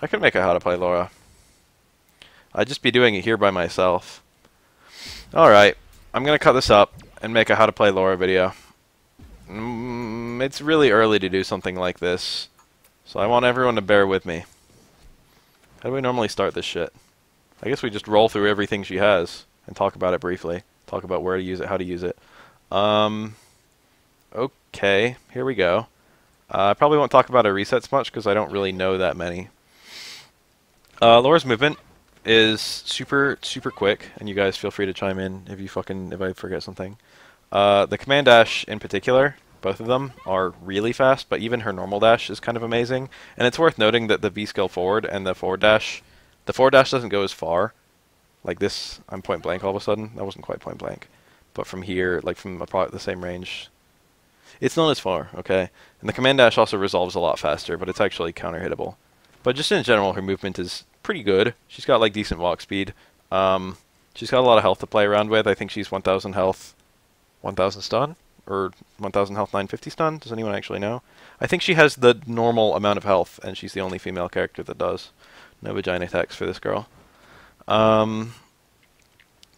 I could make a how to play Laura. I'd just be doing it here by myself. Alright, I'm gonna cut this up and make a how to play Laura video. It's really early to do something like this, so I want everyone to bear with me. How do we normally start this shit? I guess we just roll through everything she has and talk about it briefly. Talk about where to use it, how to use it. Okay, here we go. I probably won't talk about her resets much because I don't really know that many. Laura's movement is super quick, and you guys feel free to chime in if I forget something. The command dash in particular, both of them are really fast, but even her normal dash is kind of amazing. And it's worth noting that the V skill forward and the forward dash doesn't go as far. Like this, I'm point blank all of a sudden. That wasn't quite point blank, but from here, like from about the same range, it's not as far. Okay, and the command dash also resolves a lot faster, but it's actually counter hittable. But just in general, her movement is pretty good. She's got like decent walk speed. She's got a lot of health to play around with. I think she's 1,000 health, 1,000 stun, or 1,000 health, 950 stun. Does anyone actually know? I think she has the normal amount of health, and she's the only female character that does. No vagina attacks for this girl.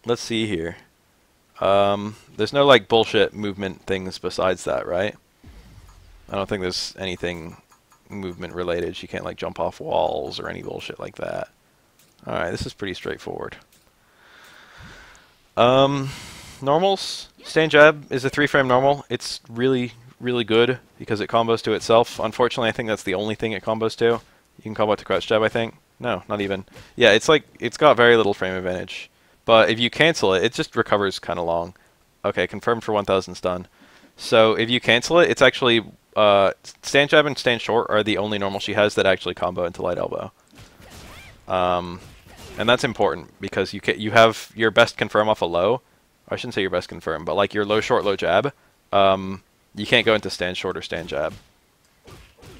Let's see here. There's no like bullshit movement things besides that, right? I don't think there's anything movement related. She can't like jump off walls or any bullshit like that. Alright, this is pretty straightforward. Normals. Stand jab is a 3-frame normal. It's really good because it combos to itself. Unfortunately, I think that's the only thing it combos to. You can combo it to crouch jab, I think. No, not even. Yeah, it's like, it's got very little frame advantage. But if you cancel it, it just recovers kind of long. Okay, confirmed for 1,000 stun. So if you cancel it, it's actually stand jab and stand short are the only normal she has that actually combo into light elbow. And that's important because you have your best confirm off a low. I shouldn't say your best confirm, but like your low short low jab. You can't go into stand short or stand jab.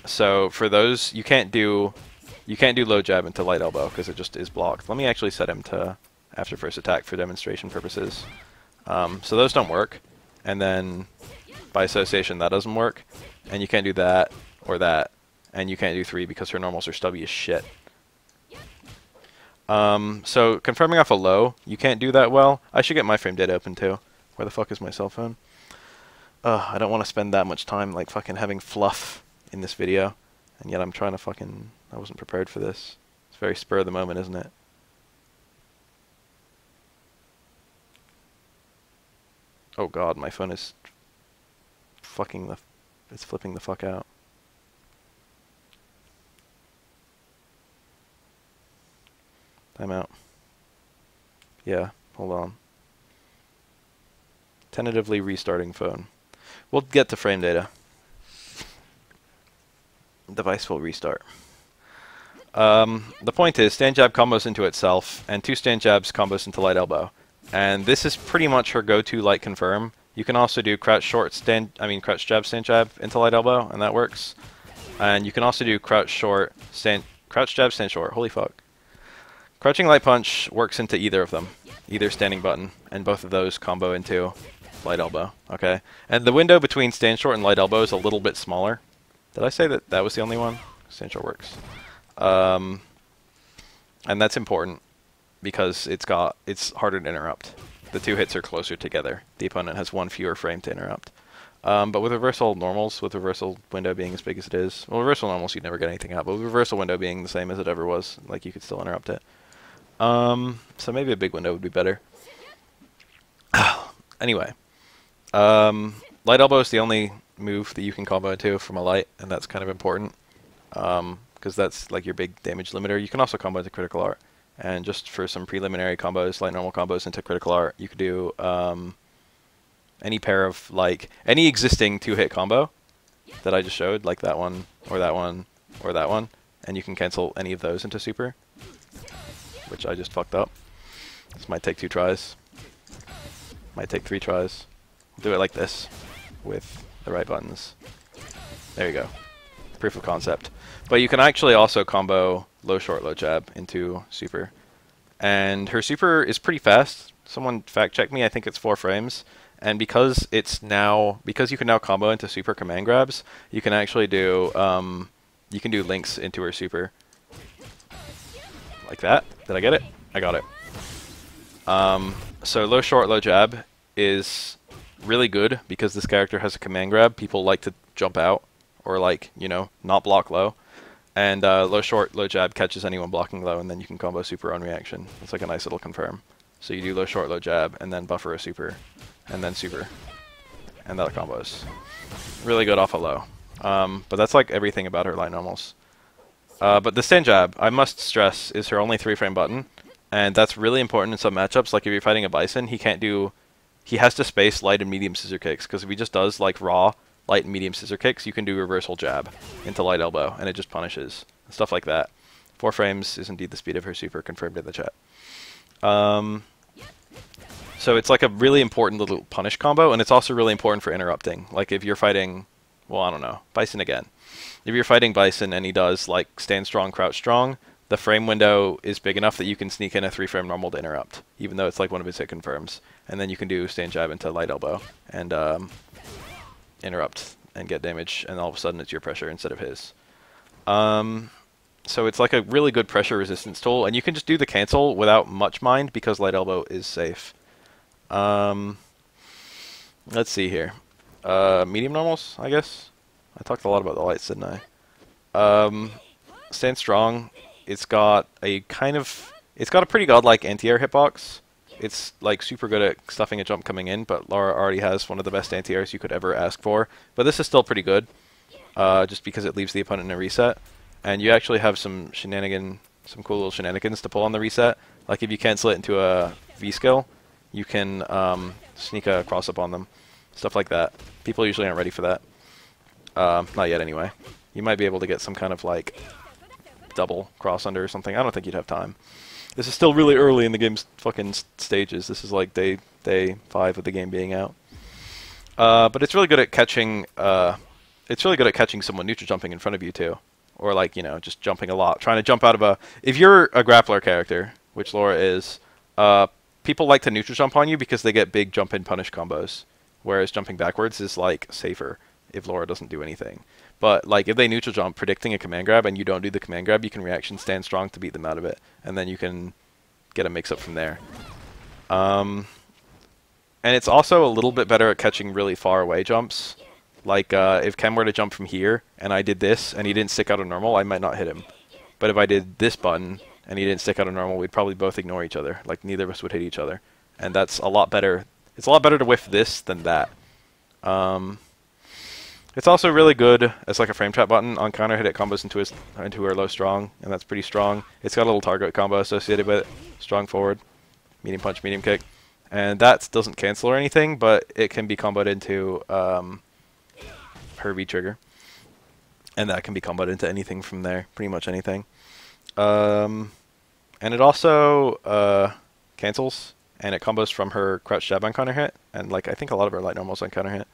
So for those, you can't do low jab into light elbow because it just is blocked. Let me actually set him to after first attack for demonstration purposes. So those don't work, and then by association that doesn't work, and you can't do that or that, and you can't do 3 because her normals are stubby as shit. So confirming off a low, you can't do that well. I should get my frame data open too. Where the fuck is my cell phone? I don't want to spend that much time like fucking having fluff in this video, and yet I'm trying to fucking... I wasn't prepared for this. It's very spur of the moment, isn't it? Oh god, my phone is it's flipping the fuck out. Timeout. Yeah, hold on. Tentatively restarting phone. We'll get to frame data. Device will restart. The point is, stand jab combos into itself, and 2 stand jabs combos into light elbow. And this is pretty much her go-to light confirm. You can also do crouch jab, stand jab into light elbow, and that works. And you can also do crouch jab, stand short. Holy fuck. Crouching light punch works into either of them, either standing button, and both of those combo into light elbow. Okay, and the window between stand short and light elbow is a little bit smaller. Did I say that that was the only one? Stand short works. And that's important because it's harder to interrupt. The 2 hits are closer together. The opponent has 1 fewer frame to interrupt. But with reversal normals, with reversal window being as big as it is, well, reversal normals you'd never get anything out, but with reversal window being the same as it ever was, like you could still interrupt it. So maybe a big window would be better. Anyway, light elbow is the only move that you can combo into from a light, and that's kind of important. Because that's like your big damage limiter. You can also combo into critical art. And just for some preliminary combos, light normal combos into critical art, you could do any pair of, like, any existing 2-hit combo that I just showed, like that one, or that one, or that one, and you can cancel any of those into super, which I just fucked up. This might take 2 tries. Might take 3 tries. Do it like this, with the right buttons. There you go. Proof of concept. But you can actually also combo low short low jab into super, and her super is pretty fast. Someone fact check me. I think it's 4 frames, and because you can now combo into super command grabs, you can actually do links into her super. like that. Did I get it? I got it. So low short, low jab is really good because this character has a command grab. People like to jump out or like, you know, not block low. And low short, low jab catches anyone blocking low, and then you can combo super on reaction. It's like a nice little confirm. So you do low short, low jab, and then buffer a super, and then super. And that combos. Really good off a low. But that's like everything about her light normals. But the stand jab, I must stress, is her only 3-frame button. And that's really important in some matchups. Like if you're fighting a Bison, he has to space light and medium scissor kicks. Because if he just does like raw light and medium scissor kicks, you can do reversal jab into light elbow, and it just punishes. Stuff like that. 4 frames is indeed the speed of her super, confirmed in the chat. So it's like a really important little punish combo, and it's also really important for interrupting. Like if you're fighting, well, I don't know, Bison again. If you're fighting Bison and he does like stand strong, crouch strong, the frame window is big enough that you can sneak in a 3-frame normal to interrupt, even though it's like one of his hit confirms. And then you can do stand jab into light elbow and interrupt and get damage, and all of a sudden it's your pressure instead of his. So it's like a really good pressure resistance tool, and you can just do the cancel without much mind because light elbow is safe. Let's see here. Medium normals, I guess. I talked a lot about the lights, didn't I? Stand strong. It's got a pretty godlike anti-air hitbox. It's like super good at stuffing a jump coming in, but Laura already has one of the best anti-airs you could ever ask for. But this is still pretty good, just because it leaves the opponent in a reset. And you actually have some cool little shenanigans to pull on the reset. Like if you cancel it into a V skill, you can sneak a cross up on them. Stuff like that. People usually aren't ready for that. Not yet anyway. You might be able to get some kind of like double cross under or something. I don't think you'd have time. This is still really early in the game's fucking stages. This is like day 5 of the game being out. But it's really good at catching. It's really good at catching someone neutral jumping in front of you too, or like, you know, just jumping a lot, trying to jump out of a. If you're a grappler character, which Laura is, people like to neutral jump on you because they get big jump in punish combos, whereas jumping backwards is like safer if Laura doesn't do anything. But like if they neutral jump predicting a command grab and you don't do the command grab, you can reaction stand strong to beat them out of it, and then you can get a mix up from there. And it's also a little bit better at catching really far away jumps. Like if Ken were to jump from here and I did this and he didn't stick out a normal, I might not hit him. But if I did this button and he didn't stick out a normal, we'd probably both ignore each other. Like neither of us would hit each other. And that's a lot better. It's a lot better to whiff this than that. It's also really good as like a frame trap button. On counter hit, it combos into her low strong, and that's pretty strong. It's got a little target combo associated with it. Strong forward, medium punch, medium kick. And that doesn't cancel or anything, but it can be comboed into her V trigger. And that can be comboed into anything from there, pretty much anything. And it also cancels, and it combos from her crouch jab on counter hit, and like I think a lot of her light normals on counter hit.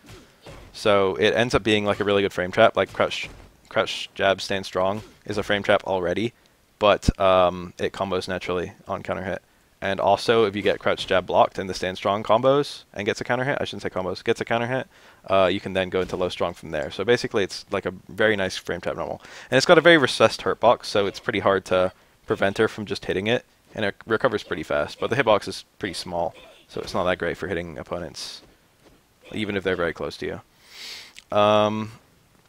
So it ends up being like a really good frame trap. Like crouch jab stand strong is a frame trap already, but it combos naturally on counter hit. And also if you get crouch jab blocked and the stand strong combos and gets a counter hit, I shouldn't say combos, gets a counter hit, you can then go into low strong from there. So basically it's like a very nice frame trap normal. And it's got a very recessed hurt box, so it's pretty hard to prevent her from just hitting it, and it recovers pretty fast. But the hitbox is pretty small, so it's not that great for hitting opponents, even if they're very close to you.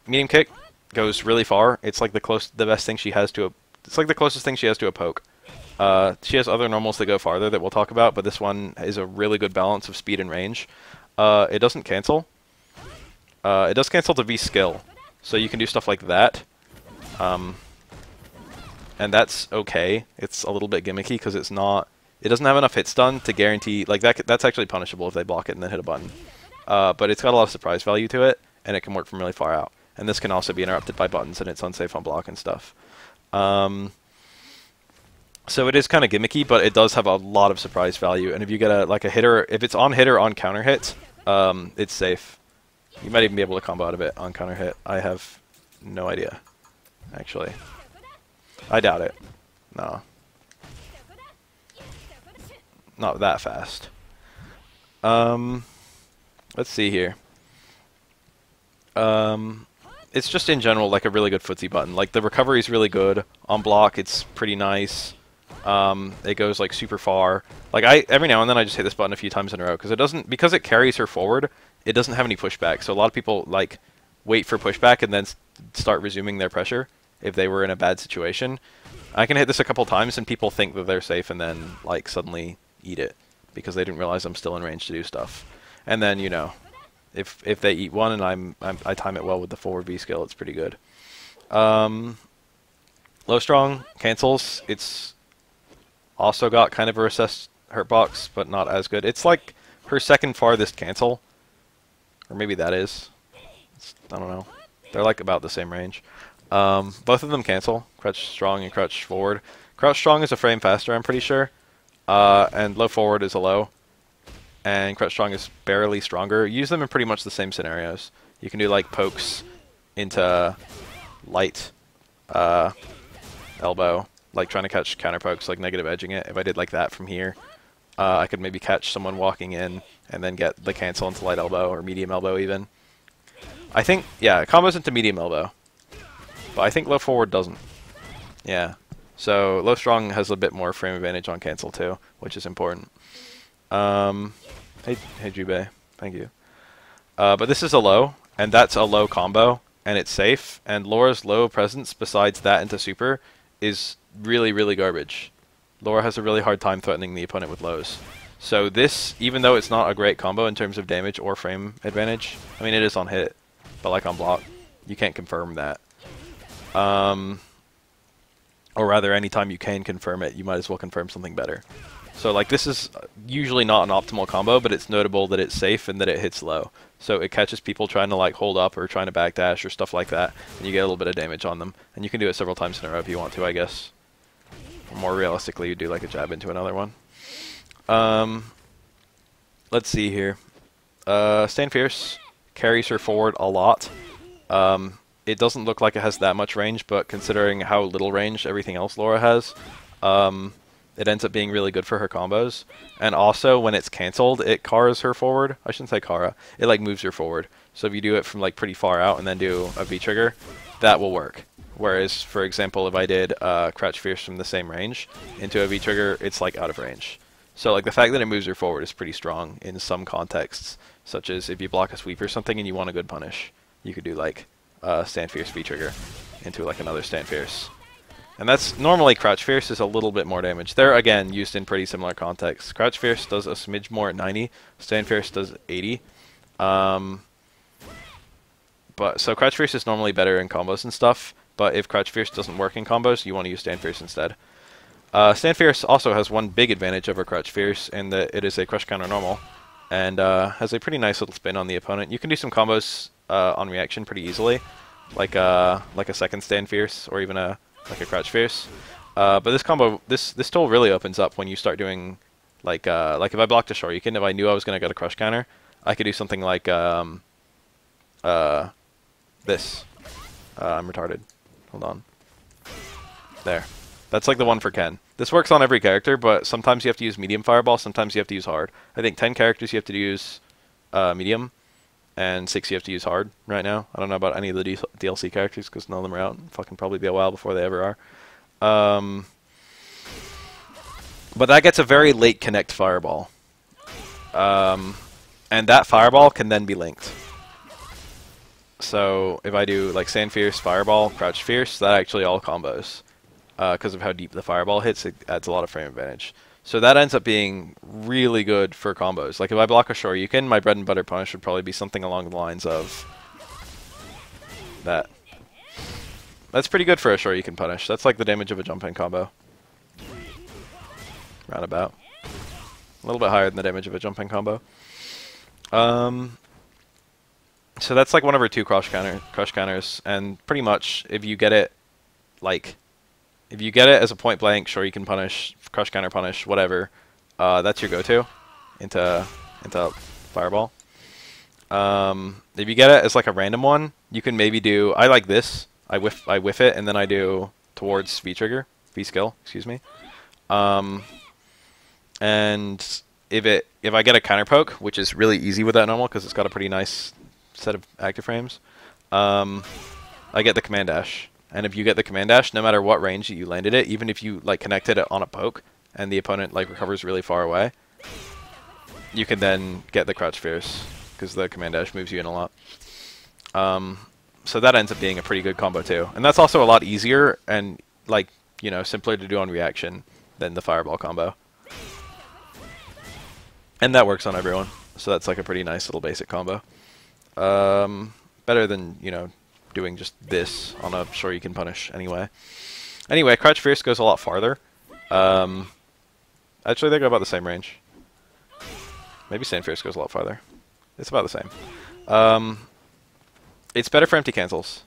Medium kick goes really far. It's like the best thing she has to a. It's like the closest thing she has to a poke. She has other normals that go farther that we'll talk about, but this one is a really good balance of speed and range. It doesn't cancel. It does cancel to V skill, so you can do stuff like that. And that's okay. It's a little bit gimmicky because it's not. It doesn't have enough hit stun to guarantee like that. That's actually punishable if they block it and then hit a button. But it's got a lot of surprise value to it, and it can work from really far out. And this can also be interrupted by buttons, and it's unsafe on block and stuff. So it is kind of gimmicky, but it does have a lot of surprise value. And if you get a hitter, if it's on hit or on counter hit, it's safe. You might even be able to combo out of it on counter hit. I have no idea, actually. I doubt it. No. Not that fast. Let's see here. It's just in general like a really good footsie button. Like the recovery is really good. On block it's pretty nice. It goes like super far. Like every now and then I just hit this button a few times in a row because because it carries her forward. It doesn't have any pushback. So a lot of people like wait for pushback and then start resuming their pressure if they were in a bad situation. I can hit this a couple times and people think that they're safe and then like suddenly eat it because they didn't realize I'm still in range to do stuff. And then, you know, if they eat one and I time it well with the forward V skill, it's pretty good. Low strong cancels. It's also got kind of a recessed hurt box, but not as good. It's like her second farthest cancel, or maybe that is. I don't know. They're like about the same range. Both of them cancel. Crouch strong and crouch forward. Crouch strong is a frame faster, I'm pretty sure. And low forward is a low. And crouch strong is barely stronger. Use them in pretty much the same scenarios. You can do like pokes into light elbow, like trying to catch counter pokes, like negative edging it. If I did like that from here, I could maybe catch someone walking in and then get the cancel into light elbow or medium elbow even. I think, yeah, combos into medium elbow. But I think low forward doesn't. Yeah. So low strong has a bit more frame advantage on cancel too, which is important. Hey Jubei, thank you. But this is a low, and that's a low combo, and it's safe. And Laura's low presence, besides that into super, is really, really garbage. Laura has a really hard time threatening the opponent with lows. So this, even though it's not a great combo in terms of damage or frame advantage, I mean it is on hit, but like on block, you can't confirm that. Or rather, anytime you can confirm it, you might as well confirm something better. So like this is usually not an optimal combo, but it's notable that it's safe and that it hits low. So it catches people trying to like hold up or trying to backdash or stuff like that, and you get a little bit of damage on them. And you can do it several times in a row if you want to, I guess. Or more realistically, you do like a jab into another one. Let's see here. Stand Fierce carries her forward a lot. It doesn't look like it has that much range, but considering how little range everything else Laura has, it ends up being really good for her combos. And also, when it's cancelled, it cars her forward. I shouldn't say Kara. It like moves her forward. So if you do it from like pretty far out and then do a V-trigger, that will work. Whereas, for example, if I did Crouch Fierce from the same range into a V-trigger, it's like out of range. So like the fact that it moves her forward is pretty strong in some contexts, such as if you block a sweep or something and you want a good punish, you could do like Stand Fierce V-trigger into like another Stand Fierce. And that's normally Crouch Fierce is a little bit more damage. They're again used in pretty similar contexts. Crouch Fierce does a smidge more at 90. Stand Fierce does 80. But so Crouch Fierce is normally better in combos and stuff. But if Crouch Fierce doesn't work in combos, you want to use Stand Fierce instead. Stand Fierce also has one big advantage over Crouch Fierce in that it is a crush counter normal, and has a pretty nice little spin on the opponent. You can do some combos on reaction pretty easily, like a second Stand Fierce or even like a Crouch Fierce. But this combo, this tool really opens up when you start doing like if I blocked a Shoryuken, if I knew I was gonna get a crush counter, I could do something like this. I'm retarded. Hold on. There. That's like the one for Ken. This works on every character, but sometimes you have to use medium fireball, sometimes you have to use hard. I think 10 characters you have to use medium, and 6 you have to use hard right now. I don't know about any of the DLC characters because none of them are out. Fucking probably be a while before they ever are. But that gets a very late connect fireball. And that fireball can then be linked. So if I do like Stand Fierce, Fireball, Crouch Fierce, that actually all combos. Because of how deep the fireball hits, it adds a lot of frame advantage. So that ends up being really good for combos. Like if I block a Shoryuken, my bread and butter punish would probably be something along the lines of that. That's pretty good for a Shoryuken punish. That's like the damage of a jump in combo. Roundabout. A little bit higher than the damage of a jump in combo. So that's like one of her 2 crush counters, and pretty much if you get it as a point blank, sure you can punish, crush counter punish, whatever. That's your go-to into fireball. If you get it as like a random one, you can maybe do. I like this. I whiff it, and then I do towards V trigger, V skill, excuse me. And if I get a counter poke, which is really easy with that normal because it's got a pretty nice set of active frames, I get the command dash. And if you get the command dash, no matter what range you landed it, even if you like connected it on a poke and the opponent like recovers really far away, you can then get the crouch fierce because the command dash moves you in a lot. So that ends up being a pretty good combo too. And that's also a lot easier and like, you know, simpler to do on reaction than the fireball combo. And that works on everyone. So that's like a pretty nice little basic combo. Better than, you know, doing just this on a Sure You Can Punish anyway. Anyway, Crouch Fierce goes a lot farther. Actually, they go about the same range. Maybe Stand Fierce goes a lot farther. It's about the same. It's better for empty cancels.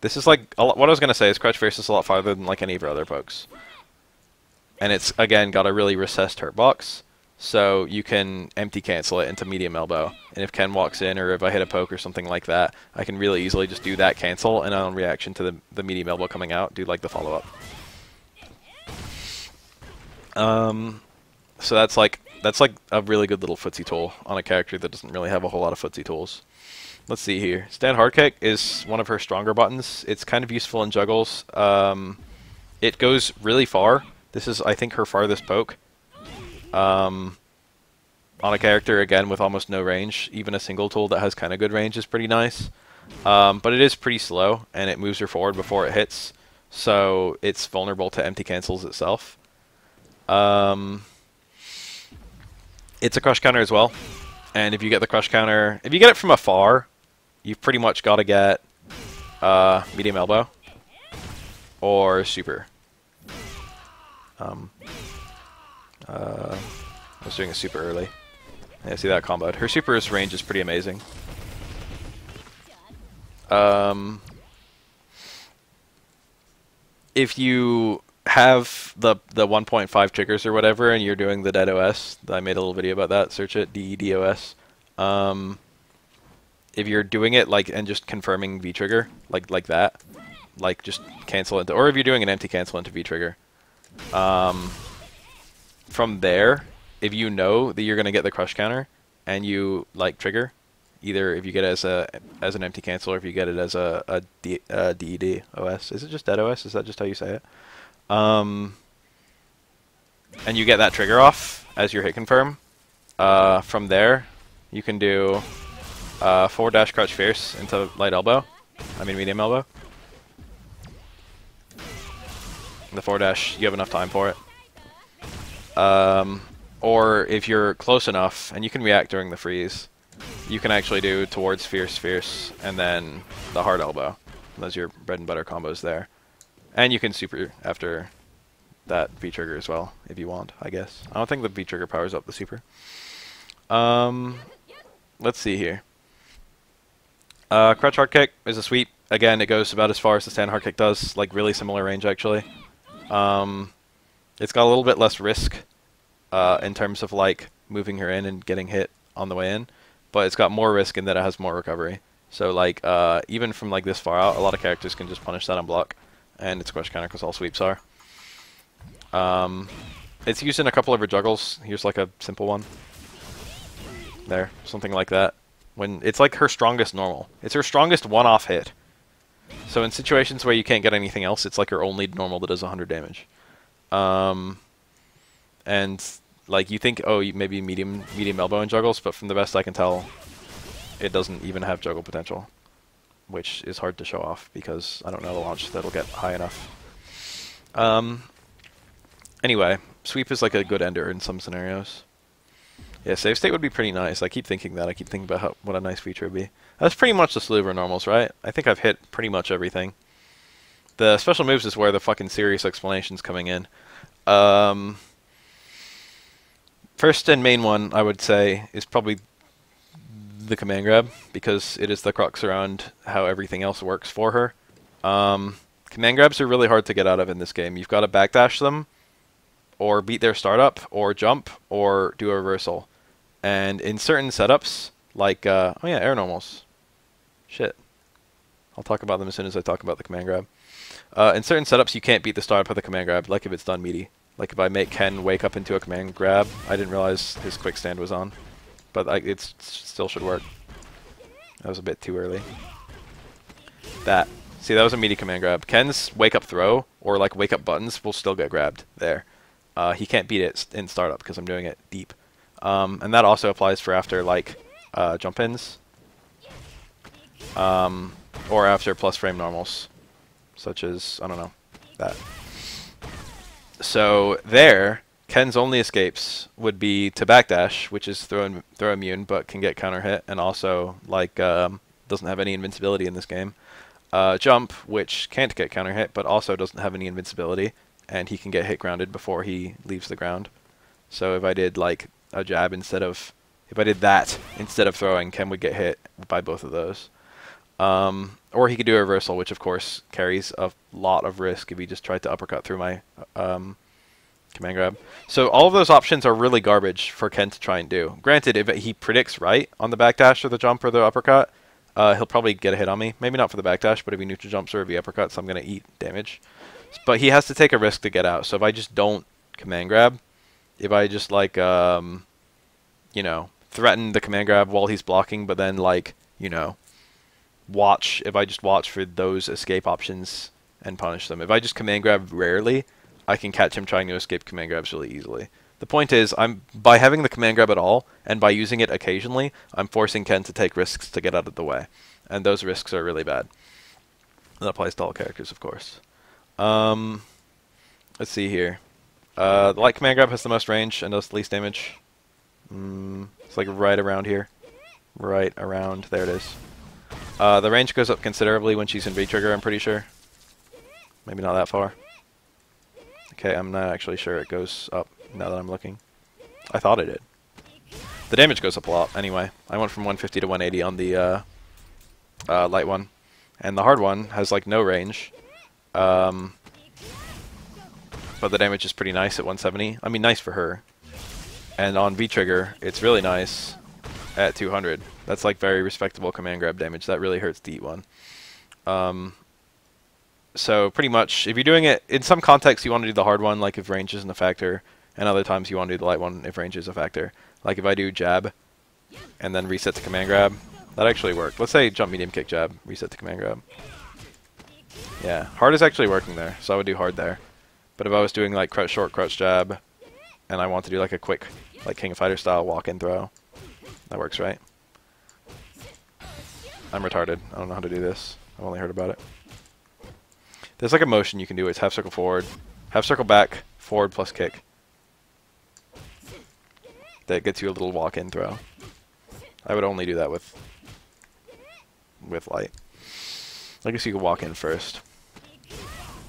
This is like, what I was going to say is Crouch Fierce is a lot farther than like any of our other pokes. And it's, again, got a really recessed hurt box. So you can empty cancel it into medium elbow. And if Ken walks in, or if I hit a poke or something like that, I can really easily just do that cancel, and on reaction to the medium elbow coming out, do like the follow-up. So that's like a really good little footsie tool on a character that doesn't really have a whole lot of footsie tools. Let's see here. Stand Hard Kick is one of her stronger buttons. It's kind of useful in juggles. It goes really far. This is, I think, her farthest poke. On a character, again, with almost no range. Even a single tool that has kind of good range is pretty nice. But it is pretty slow, and it moves her forward before it hits. So it's vulnerable to empty cancels itself. It's a crush counter as well. And if you get the crush counter, if you get it from afar, you've pretty much got to get medium elbow or super. I was doing a super early. Yeah, see that comboed. Her super's range is pretty amazing. If you have the 1.5 triggers or whatever, and you're doing the dead OS, I made a little video about that. Search it, DEDOS. If you're doing it like and just confirming V trigger like that, like just cancel into, or if you're doing an empty cancel into V trigger. From there, if you know that you're gonna get the crush counter and you like trigger, either if you get it as an empty cancel or if you get it as a DED OS. Is it just dead OS? Is that just how you say it? And you get that trigger off as your hit confirm. From there, you can do forward dash crouch fierce into light elbow. I mean medium elbow. The forward dash, you have enough time for it. Or if you're close enough, and you can react during the freeze, you can actually do towards fierce, fierce, and then the hard elbow. Those are your bread and butter combos there. And you can super after that V-trigger as well, if you want, I guess. I don't think the V-trigger powers up the super. Let's see here. Crouch hard kick is a sweep. Again, it goes about as far as the stand hard kick does, like really similar range actually. It's got a little bit less risk in terms of like moving her in and getting hit on the way in, but it's got more risk in that it has more recovery. So like even from like this far out, a lot of characters can just punish that on block, and it's crush counter because all sweeps are. It's used in a couple of her juggles. Here's like a simple one. There, something like that. When it's like her strongest normal. It's her strongest one-off hit. So in situations where you can't get anything else, it's like her only normal that does 100 damage. And like you think, oh, maybe medium elbow in juggles, but from the best I can tell, it doesn't even have juggle potential, which is hard to show off because I don't know the launch that'll get high enough. Anyway, sweep is like a good ender in some scenarios. Yeah, save state would be pretty nice. I keep thinking that. I keep thinking about what a nice feature would be. That's pretty much the slew of our normals, right? I think I've hit pretty much everything. The special moves is where the fucking serious explanation's coming in. First and main one, I would say, is probably the command grab, because it is the crux around how everything else works for her. Command grabs are really hard to get out of in this game. You've got to backdash them, or beat their startup, or jump, or do a reversal. And in certain setups, like, oh yeah, air normals. Shit. I'll talk about them as soon as I talk about the command grab. In certain setups, you can't beat the startup of the command grab, like if it's done meaty. Like if I make Ken wake up into a command grab, I didn't realize his quick stand was on. But it still should work. That was a bit too early. That. See, that was a meaty command grab. Ken's wake up throw or like wake up buttons will still get grabbed there. He can't beat it in startup because I'm doing it deep. And that also applies for after like jump ins. Or after plus frame normals. Such as, I don't know, that. So there, Ken's only escapes would be to backdash, which is throw immune but can get counter hit, and also like doesn't have any invincibility in this game. Jump, which can't get counter hit but also doesn't have any invincibility, and he can get hit grounded before he leaves the ground. So if I did like a jab if I did that instead of throwing, Ken would get hit by both of those. Or he could do a reversal, which of course carries a lot of risk if he just tried to uppercut through my command grab. So all of those options are really garbage for Ken to try and do. Granted, if he predicts right on the backdash or the jump or the uppercut, he'll probably get a hit on me. Maybe not for the backdash, but if he neutral jumps or if he uppercuts, I'm going to eat damage. But he has to take a risk to get out. So if I just don't command grab, if I just like, you know, threaten the command grab while he's blocking, but then like, you know, if I just watch for those escape options and punish them. If I just command grab rarely, I can catch him trying to escape command grabs really easily. The point is, by having the command grab at all, and by using it occasionally, I'm forcing Ken to take risks to get out of the way. And those risks are really bad. That applies to all characters, of course. Let's see here. The light command grab has the most range and does the least damage. It's like right around here. Right around, there it is. The range goes up considerably when she's in V-trigger, I'm pretty sure. Maybe not that far. Okay, I'm not actually sure it goes up now that I'm looking. I thought it did. The damage goes up a lot anyway. I went from 150 to 180 on the light one. And the hard one has like no range. But the damage is pretty nice at 170. I mean, nice for her. And on V-trigger, it's really nice at 200. That's like very respectable command grab damage. That really hurts to eat one. So pretty much, if you're doing it, in some contexts you want to do the hard one, like if range isn't a factor, and other times you want to do the light one if range is a factor. Like if I do jab, and then reset to command grab, that actually worked. Let's say jump, medium, kick, jab, reset to command grab. Yeah, hard is actually working there, so I would do hard there. But if I was doing like crouch short, crouch jab, and I want to do like a quick, like King of Fighters style walk-in throw, that works, right? I'm retarded. I don't know how to do this. I've only heard about it. There's like a motion you can do. It's half circle forward, half circle back, forward plus kick. That gets you a little walk-in throw. I would only do that with light. I guess you could walk in first.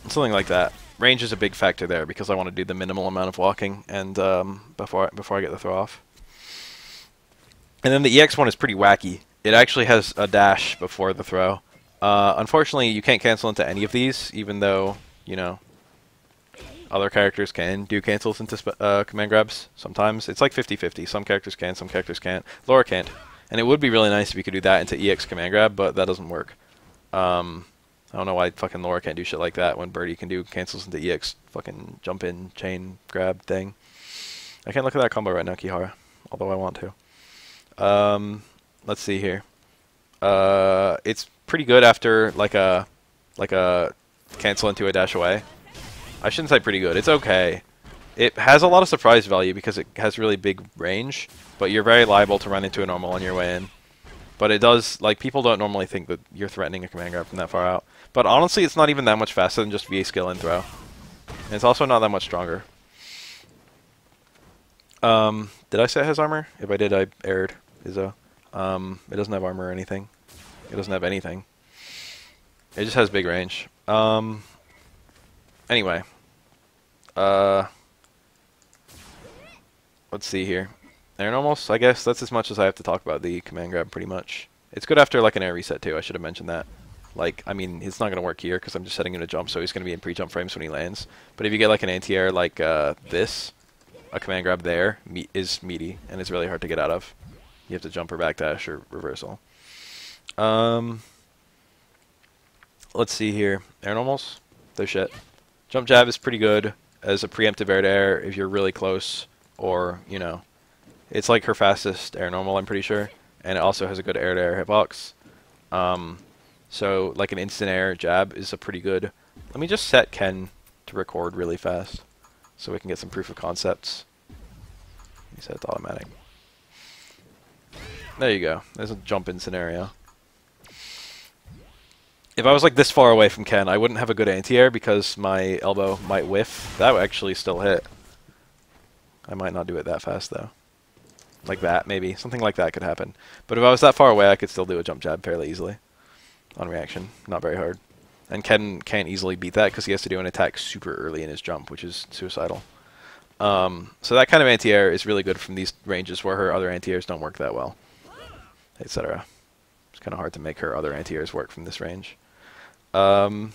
Something like that. Range is a big factor there because I want to do the minimal amount of walking and before I get the throw off. And then the EX one is pretty wacky. It actually has a dash before the throw. Unfortunately, you can't cancel into any of these, even though, you know, other characters can do cancels into command grabs sometimes. It's like 50-50. Some characters can, some characters can't. Laura can't. And it would be really nice if you could do that into EX command grab, but that doesn't work. I don't know why fucking Laura can't do shit like that when Birdie can do cancels into EX fucking jump in, chain, grab thing. I can't look at that combo right now, Kihara, although I want to. Let's see here. It's pretty good after like a cancel into a dash away. I shouldn't say pretty good. It's okay. It has a lot of surprise value because it has really big range, but you're very liable to run into a normal on your way in. But it does, like, people don't normally think that you're threatening a command grab from that far out. But honestly, it's not even that much faster than just VA skill and throw. And it's also not that much stronger. Did I say it has armor? If I did, I erred. Izzo. It doesn't have armor or anything. It doesn't have anything. It just has big range. Anyway. Let's see here. Air normals, I guess that's as much as I have to talk about the command grab pretty much. It's good after like an air reset too, I should have mentioned that. Like, I mean, it's not going to work here because I'm just setting him to jump, so he's going to be in pre-jump frames when he lands. But if you get like an anti-air like this, a command grab there is meaty, and it's really hard to get out of. You have to jump or backdash or reversal. Let's see here. Air normals, they're shit. Jump jab is pretty good as a preemptive air to air if you're really close, or, you know, it's like her fastest air normal, I'm pretty sure. And it also has a good air to air hitbox. So like an instant air jab is a pretty good. Let me just set Ken to record really fast so we can get some proof of concepts. He said it's automatic. There you go. There's a jump in scenario. If I was like this far away from Ken, I wouldn't have a good anti-air because my elbow might whiff. That would actually still hit. I might not do it that fast though. Like that, maybe. Something like that could happen. But if I was that far away, I could still do a jump jab fairly easily. On reaction. Not very hard. And Ken can't easily beat that because he has to do an attack super early in his jump, which is suicidal. So that kind of anti-air is really good from these ranges where her other anti-airs don't work that well. Etc. It's kind of hard to make her other anti-airs work from this range. I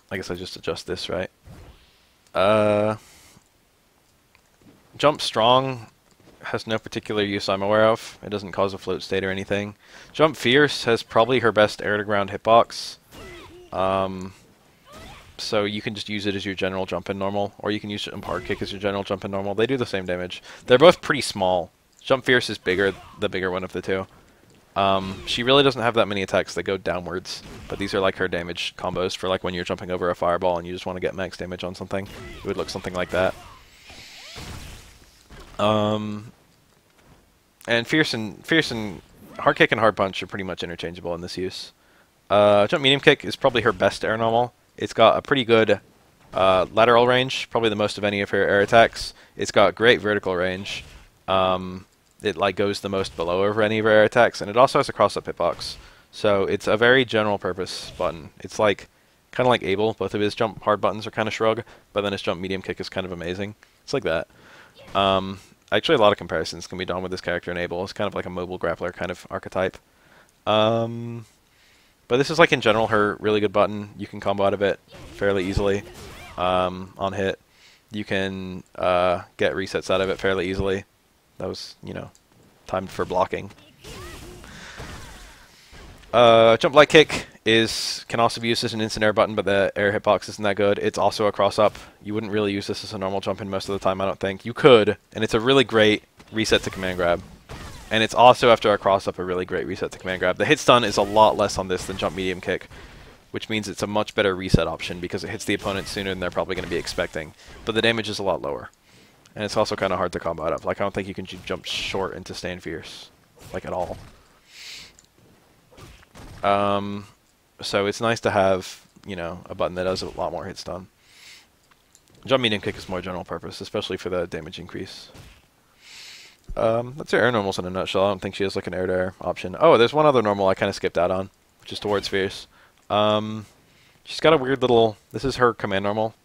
guess I just adjust this, right? Jump strong has no particular use I'm aware of. It doesn't cause a float state or anything. Jump fierce has probably her best air to ground hitbox. So you can just use it as your general jump in normal, or you can use jump hard kick as your general jump in normal. They do the same damage. They're both pretty small. Jump fierce is bigger, the bigger one of the two. She really doesn't have that many attacks that go downwards, but these are like her damage combos for like when you're jumping over a fireball and you just want to get max damage on something. It would look something like that. And fierce and hard kick and hard punch are pretty much interchangeable in this use. Jump medium kick is probably her best air normal. It's got a pretty good lateral range, probably the most of any of her air attacks. It's got great vertical range. It like goes the most below over any of her air attacks, and it also has a cross-up hitbox. So it's a very general purpose button. It's like kind of like Abel. Both of his jump hard buttons are kind of shrug, but then his jump medium kick is kind of amazing. It's like that. Actually, a lot of comparisons can be done with this character in Abel. It's kind of like a mobile grappler kind of archetype. But this is like in general her really good button. You can combo out of it fairly easily on hit. You can get resets out of it fairly easily. That was, you know, timed for blocking. Jump light kick can also be used as an instant air button, but the air hitbox isn't that good. It's also a cross up. You wouldn't really use this as a normal jump in most of the time, I don't think. You could, and it's a really great reset to command grab. And it's also, after a cross up, a really great reset to command grab. The hit stun is a lot less on this than jump medium kick, which means it's a much better reset option because it hits the opponent sooner than they're probably going to be expecting. But the damage is a lot lower. And it's also kind of hard to combo out of. Like, I don't think you can jump short into stand fierce, like, at all. So it's nice to have, you know, a button that does a lot more hit stun. Jump medium kick is more general purpose, especially for the damage increase. That's her air normals in a nutshell. I don't think she has like an air-to-air option. Oh, there's one other normal I kind of skipped out on, which is towards fierce. She's got a weird little... This is her command normal.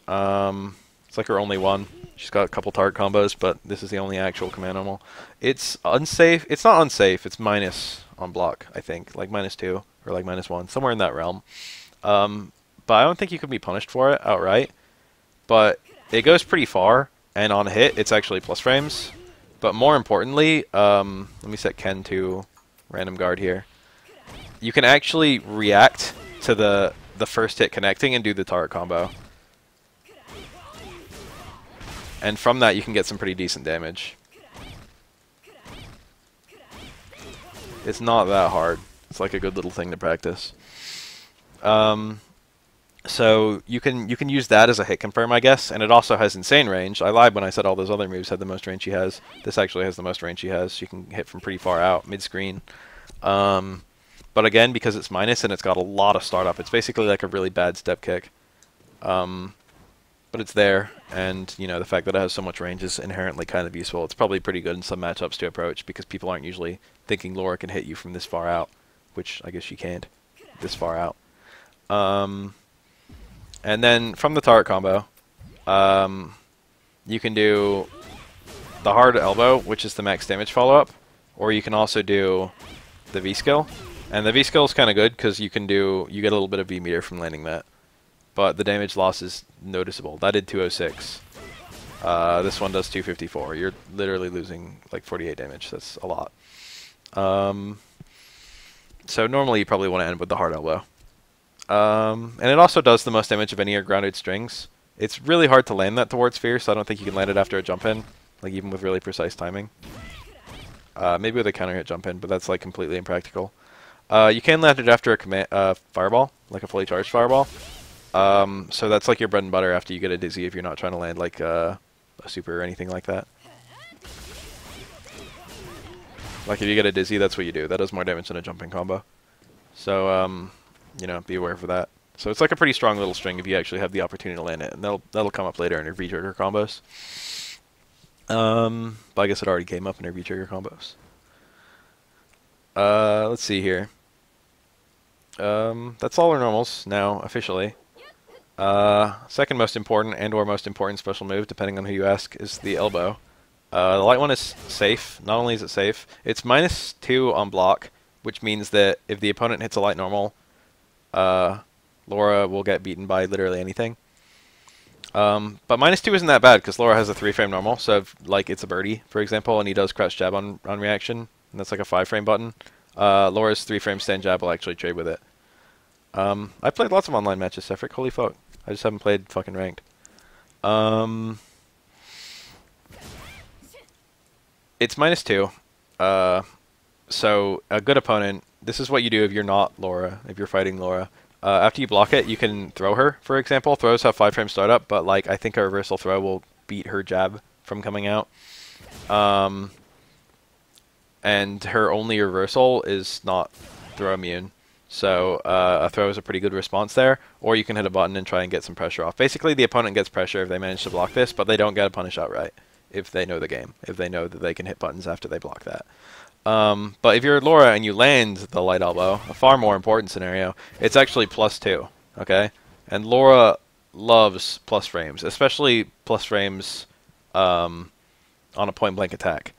It's like her only one. She's got a couple target combos, but this is the only actual command normal. It's unsafe. It's not unsafe. It's minus on block, I think. Like -2 or like -1. Somewhere in that realm. But I don't think you can be punished for it outright. But it goes pretty far, and on hit, it's actually plus frames. But more importantly, let me set Ken to random guard here. You can actually react to the first hit connecting and do the target combo. And from that, you can get some pretty decent damage. It's not that hard. It's like a good little thing to practice. So you can use that as a hit confirm, I guess, and it also has insane range. I lied when I said all those other moves had the most range she has. This actually has the most range she has. She can hit from pretty far out, mid-screen. But again, because it's minus and it's got a lot of startup, it's basically like a really bad step kick. But it's there, and you know the fact that it has so much range is inherently kind of useful. It's probably pretty good in some matchups to approach because people aren't usually thinking Laura can hit you from this far out, which I guess she can't this far out. And then from the target combo, you can do the hard elbow, which is the max damage follow-up, or you can also do the V skill. And the V skill is kind of good because you get a little bit of V meter from landing that. But the damage loss is noticeable. That did 206. This one does 254. You're literally losing like 48 damage. That's a lot. So normally you probably want to end with the hard elbow. And it also does the most damage of any air grounded strings. It's really hard to land that towards fierce, so I don't think you can land it after a jump in, like even with really precise timing. Maybe with a counter hit jump in, but that's like completely impractical. You can land it after a command fireball, like a fully charged fireball. So that's like your bread and butter after you get a dizzy if you're not trying to land like a super or anything like that. Like if you get a dizzy, that's what you do. That does more damage than a jumping combo. So you know, be aware of that. So it's like a pretty strong little string if you actually have the opportunity to land it, and that'll come up later in your V-trigger combos. But I guess it already came up in your V-trigger combos. Let's see here. That's all our normals now, officially. Second most important and/or most important special move, depending on who you ask, is the elbow. The light one is safe. Not only is it safe, it's -2 on block, which means that if the opponent hits a light normal, Laura will get beaten by literally anything. But -2 isn't that bad because Laura has a 3-frame normal, so if, like, it's a birdie, for example, and he does crouch jab on reaction, and that's like a 5-frame button, Laura's 3-frame stand jab will actually trade with it. I've played lots of online matches, Sefric. Holy fuck. I just haven't played fucking ranked. It's -2. So a good opponent, this is what you do if you're not Laura, if you're fighting Laura. After you block it, you can throw her, for example. Throws have 5-frame startup, but like I think a reversal throw will beat her jab from coming out. And her only reversal is not throw immune. So a throw is a pretty good response there. Or you can hit a button and try and get some pressure off. Basically, the opponent gets pressure if they manage to block this, but they don't get a punish outright if they know the game, if they know that they can hit buttons after they block that. But if you're Laura and you land the light elbow, a far more important scenario, it's actually +2, okay? And Laura loves plus frames, especially plus frames on a point-blank attack.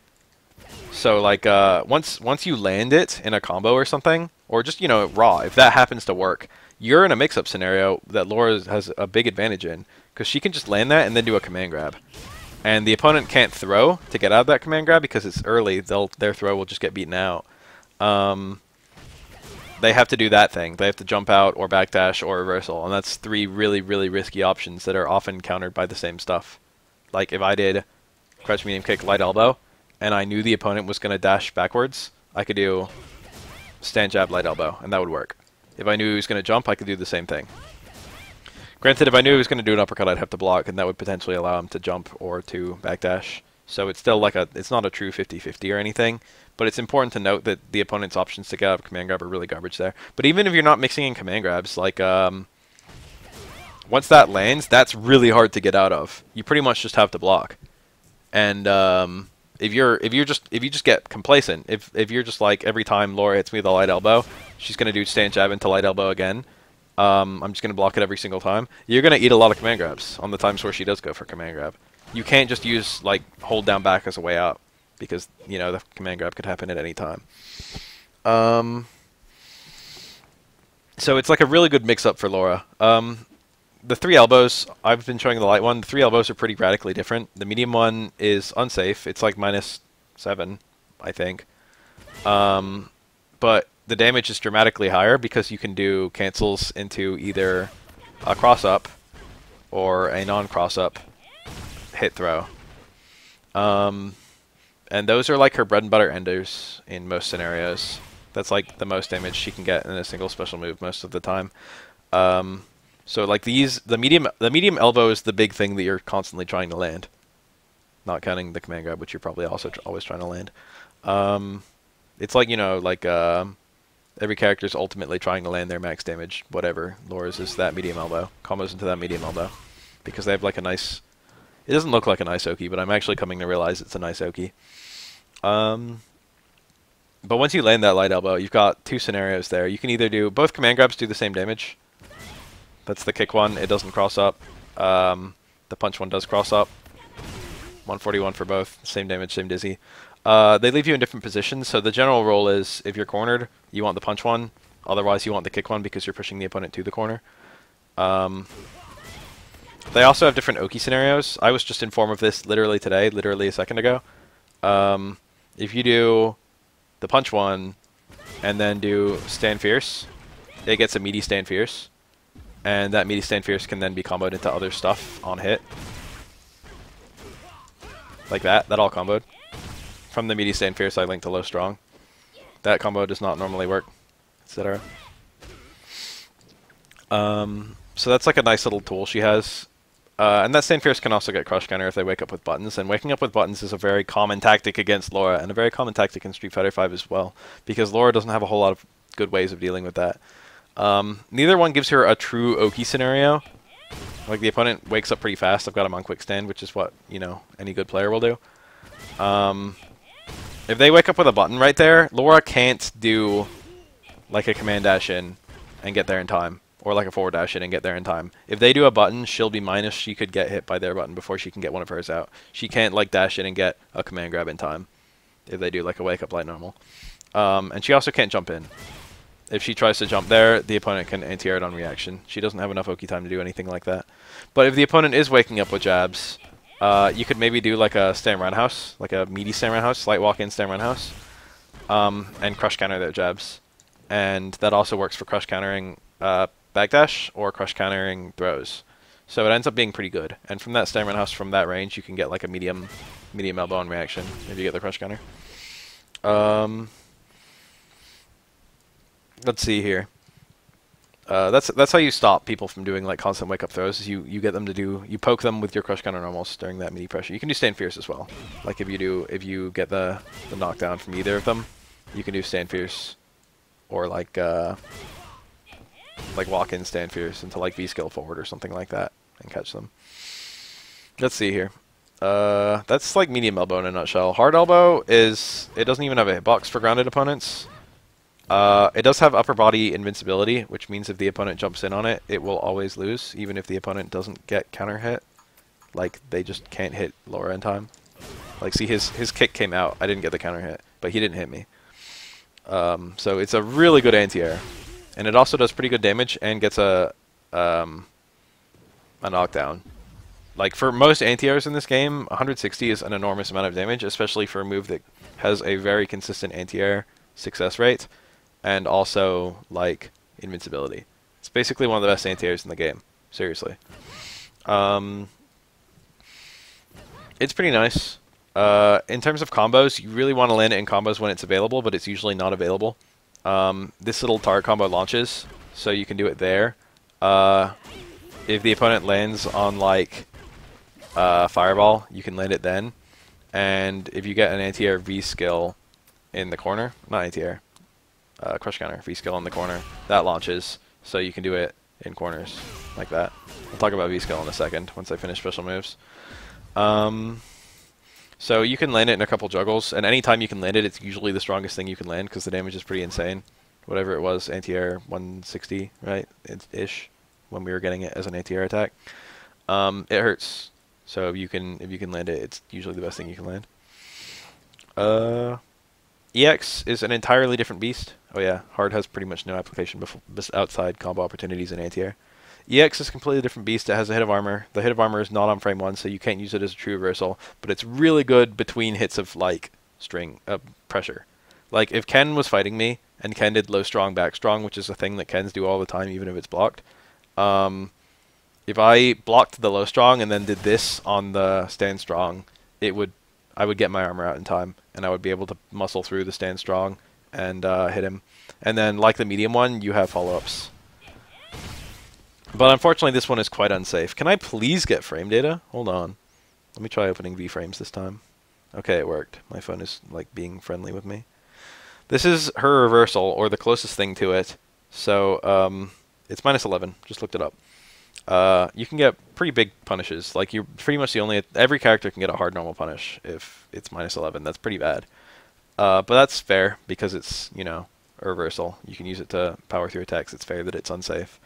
So like once you land it in a combo or something, or just, you know, raw, if that happens to work, you're in a mix-up scenario that Laura has a big advantage in, because she can just land that and then do a command grab. And the opponent can't throw to get out of that command grab because it's early. Their throw will just get beaten out. They have to do that thing. They have to jump out or backdash or reversal. And that's 3 really, really risky options that are often countered by the same stuff. Like if I did crouch medium kick, light elbow, and I knew the opponent was going to dash backwards, I could do stand jab, light elbow, and that would work. If I knew he was going to jump, I could do the same thing. Granted, if I knew he was going to do an uppercut, I'd have to block, and that would potentially allow him to jump or to backdash. So it's still like it's not a true 50-50 or anything, but it's important to note that the opponent's options to get out of command grab are really garbage there. But even if you're not mixing in command grabs, like once that lands, that's really hard to get out of. You pretty much just have to block. And if you just get complacent, if you're just like every time Laura hits me with a light elbow, she's going to do stand jab into light elbow again. I'm just going to block it every single time. You're going to eat a lot of command grabs on the times where she does go for command grab. You can't just use, like, hold down back as a way out, because, you know, the command grab could happen at any time. So it's like a really good mix-up for Laura. The 3 elbows, I've been showing the light one. The 3 elbows are pretty radically different. The medium one is unsafe. It's like -7, I think. But the damage is dramatically higher because you can do cancels into either a cross-up or a non-cross-up hit throw. And those are like her bread and butter enders in most scenarios. That's like the most damage she can get in a single special move most of the time. So like the medium elbow is the big thing that you're constantly trying to land. Not counting the command grab, which you're probably also always trying to land. It's like, you know, like every character is ultimately trying to land their max damage, whatever. Laura's is that medium elbow. Combos into that medium elbow. Because they have like a nice... It doesn't look like a nice Oki, but I'm actually coming to realize it's a nice Oki. But once you land that light elbow, you've got 2 scenarios there. You can either do... Both command grabs do the same damage. That's the kick one. It doesn't cross up. The punch one does cross up. 141 for both. Same damage, same dizzy. They leave you in different positions, so the general rule is if you're cornered, you want the punch one. Otherwise, you want the kick one because you're pushing the opponent to the corner. They also have different Oki scenarios. I was just informed of this literally today, literally a second ago. If you do the punch one and then do stand fierce, it gets a meaty stand fierce. And that meaty stand fierce can then be comboed into other stuff on hit. Like that all comboed. from the meaty stand fierce I link to low strong. That combo does not normally work, etc. So that's like a nice little tool she has. And that stand fierce can also get crush counter if they wake up with buttons. And waking up with buttons is a very common tactic against Laura, and a very common tactic in Street Fighter V as well, because Laura doesn't have a whole lot of good ways of dealing with that. Neither one gives her a true Oki scenario. Like, the opponent wakes up pretty fast. I've got him on quick stand, which is what, you know, any good player will do. If they wake up with a button right there, Laura can't do like a command dash in and get there in time, or like a forward dash in and get there in time. If they do a button, she'll be minus. She could get hit by their button before she can get one of hers out. She can't like dash in and get a command grab in time if they do like a wake up like normal. And she also can't jump in. If she tries to jump there, the opponent can anti-air it on reaction. She doesn't have enough Oki time to do anything like that. But if the opponent is waking up with jabs, you could maybe do like a stand roundhouse, like a meaty stand roundhouse, slight walk-in stand roundhouse, and crush counter their jabs. And that also works for crush countering backdash or crush countering throws. So it ends up being pretty good. And from that stand roundhouse, from that range, you can get like a medium elbow in reaction if you get the crush counter. Let's see here. That's how you stop people from doing like constant wake up throws. Is you get them to do, you poke them with your crush counter normals during that meaty pressure. You can do stand fierce as well. Like if you get the knockdown from either of them, you can do stand fierce, or like walk in stand fierce into like V skill forward or something like that and catch them. Let's see here. That's like medium elbow in a nutshell. Hard elbow is, it doesn't even have a hitbox for grounded opponents. It does have upper body invincibility, which means if the opponent jumps in on it, it will always lose, even if the opponent doesn't get counter hit. Like, they just can't hit Laura in time. Like, see, his kick came out. I didn't get the counter hit, but he didn't hit me. So it's a really good anti-air. And it also does pretty good damage and gets a knockdown. Like, for most anti-airs in this game, 160 is an enormous amount of damage, especially for a move that has a very consistent anti-air success rate. And also, like, invincibility. It's basically one of the best anti-airs in the game. Seriously. It's pretty nice. In terms of combos, you really want to land it in combos when it's available, but it's usually not available. This little target combo launches, so you can do it there. If the opponent lands on, like, Fireball, you can land it then. And if you get an anti-air V skill in the corner, not anti-air, crush counter, V skill in the corner, that launches, so you can do it in corners, like that. I'll talk about V skill in a second, once I finish special moves. So you can land it in a couple juggles, and anytime you can land it, it's usually the strongest thing you can land, because the damage is pretty insane. Whatever it was, anti-air 160, right, ish, when we were getting it as an anti-air attack. It hurts, so if you can land it, it's usually the best thing you can land. EX is an entirely different beast. Oh yeah, hard has pretty much no application outside combo opportunities in anti-air. EX is a completely different beast. It has a hit of armor. The hit of armor is not on frame 1, so you can't use it as a true reversal, but it's really good between hits of, like, pressure. Like, if Ken was fighting me, and Ken did low strong, back strong, which is a thing that Kens do all the time, even if it's blocked, if I blocked the low strong and then did this on the stand strong, I would get my armor out in time, and I would be able to muscle through the stand strong and hit him. And then, like the medium one, you have follow-ups. But unfortunately, this one is quite unsafe. Can I please get frame data? Hold on. Let me try opening V-frames this time. Okay, it worked. My phone is, like, being friendly with me. This is her reversal, or the closest thing to it. So, it's minus 11. Just looked it up. You can get pretty big punishes. Like, you're pretty much the only... Every character can get a hard normal punish if it's minus 11. That's pretty bad. But that's fair, because it's, you know, a reversal. You can use it to power through attacks. It's fair that it's unsafe.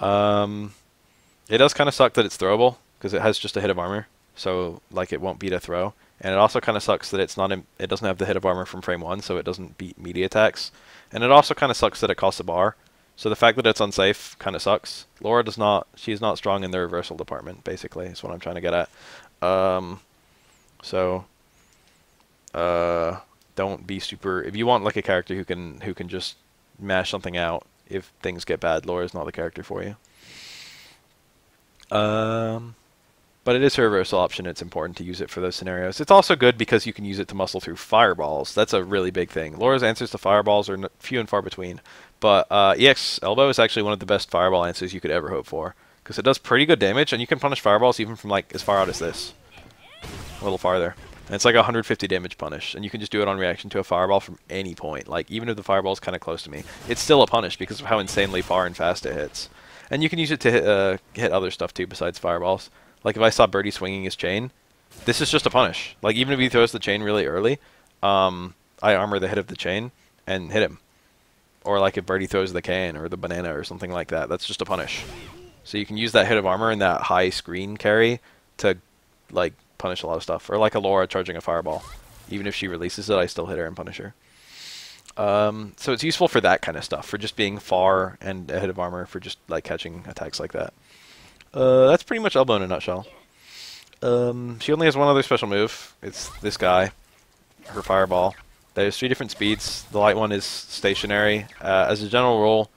It does kind of suck that it's throwable, because it has just a hit of armor. So, like, it won't beat a throw. And it also kind of sucks that it doesn't have the hit of armor from frame 1, so it doesn't beat meaty attacks. And it also kind of sucks that it costs a bar. So the fact that it's unsafe kind of sucks. Laura does not, she's not strong in the reversal department, basically, is what I'm trying to get at. Don't be super, if you want like a character who can just mash something out if things get bad, Laura's not the character for you. But it is a reversal option. It's important to use it for those scenarios. It's also good because you can use it to muscle through fireballs. That's a really big thing. Laura's answers to fireballs are few and far between. But EX Elbow is actually one of the best fireball answers you could ever hope for. Because it does pretty good damage, and you can punish fireballs even from like as far out as this. A little farther. And it's like 150 damage punish. And you can just do it on reaction to a fireball from any point. Like, even if the fireball's kind of close to me, it's still a punish because of how insanely far and fast it hits. And you can use it to hit other stuff too besides fireballs. Like if I saw Birdie swinging his chain, this is just a punish. Like even if he throws the chain really early, I armor the hit of the chain and hit him. Or like if Birdie throws the can or the banana or something like that, that's just a punish. So you can use that hit of armor and that high screen carry to like punish a lot of stuff. Or like a Laura charging a fireball. Even if she releases it, I still hit her and punish her. So it's useful for that kind of stuff, for just being far and a hit of armor, for just like catching attacks like that. That's pretty much Elbow in a nutshell. She only has one other special move. It's this guy, her fireball. There's 3 different speeds. The light one is stationary. As a general rule,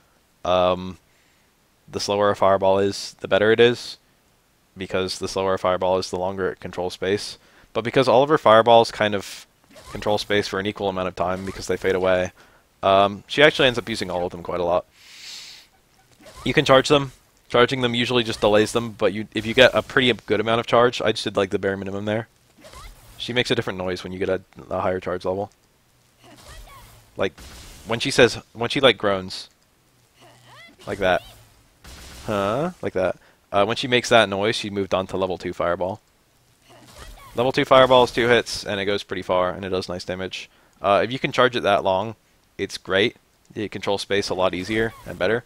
the slower a fireball is, the better it is, because the slower a fireball is, the longer it controls space. But because all of her fireballs kind of control space for an equal amount of time because they fade away, she actually ends up using all of them quite a lot. You can charge them. Charging them usually just delays them, but if you get a pretty good amount of charge, I just did like the bare minimum there. She makes a different noise when you get a higher charge level. Like when she like groans, like that, like that. When she makes that noise, she moved on to level 2 fireball. Level 2 fireball is 2 hits, and it goes pretty far, and it does nice damage. If you can charge it that long, it's great. You control space a lot easier and better.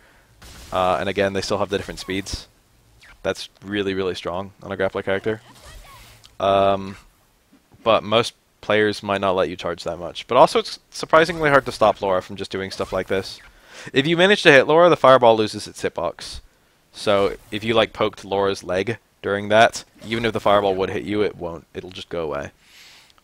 And again, they still have the different speeds. That's really, really strong on a grappler character. But most players might not let you charge that much. But also, it's surprisingly hard to stop Laura from just doing stuff like this. If you manage to hit Laura, the fireball loses its hitbox. So if you like poked Laura's leg during that, even if the fireball would hit you, it won't. It'll just go away.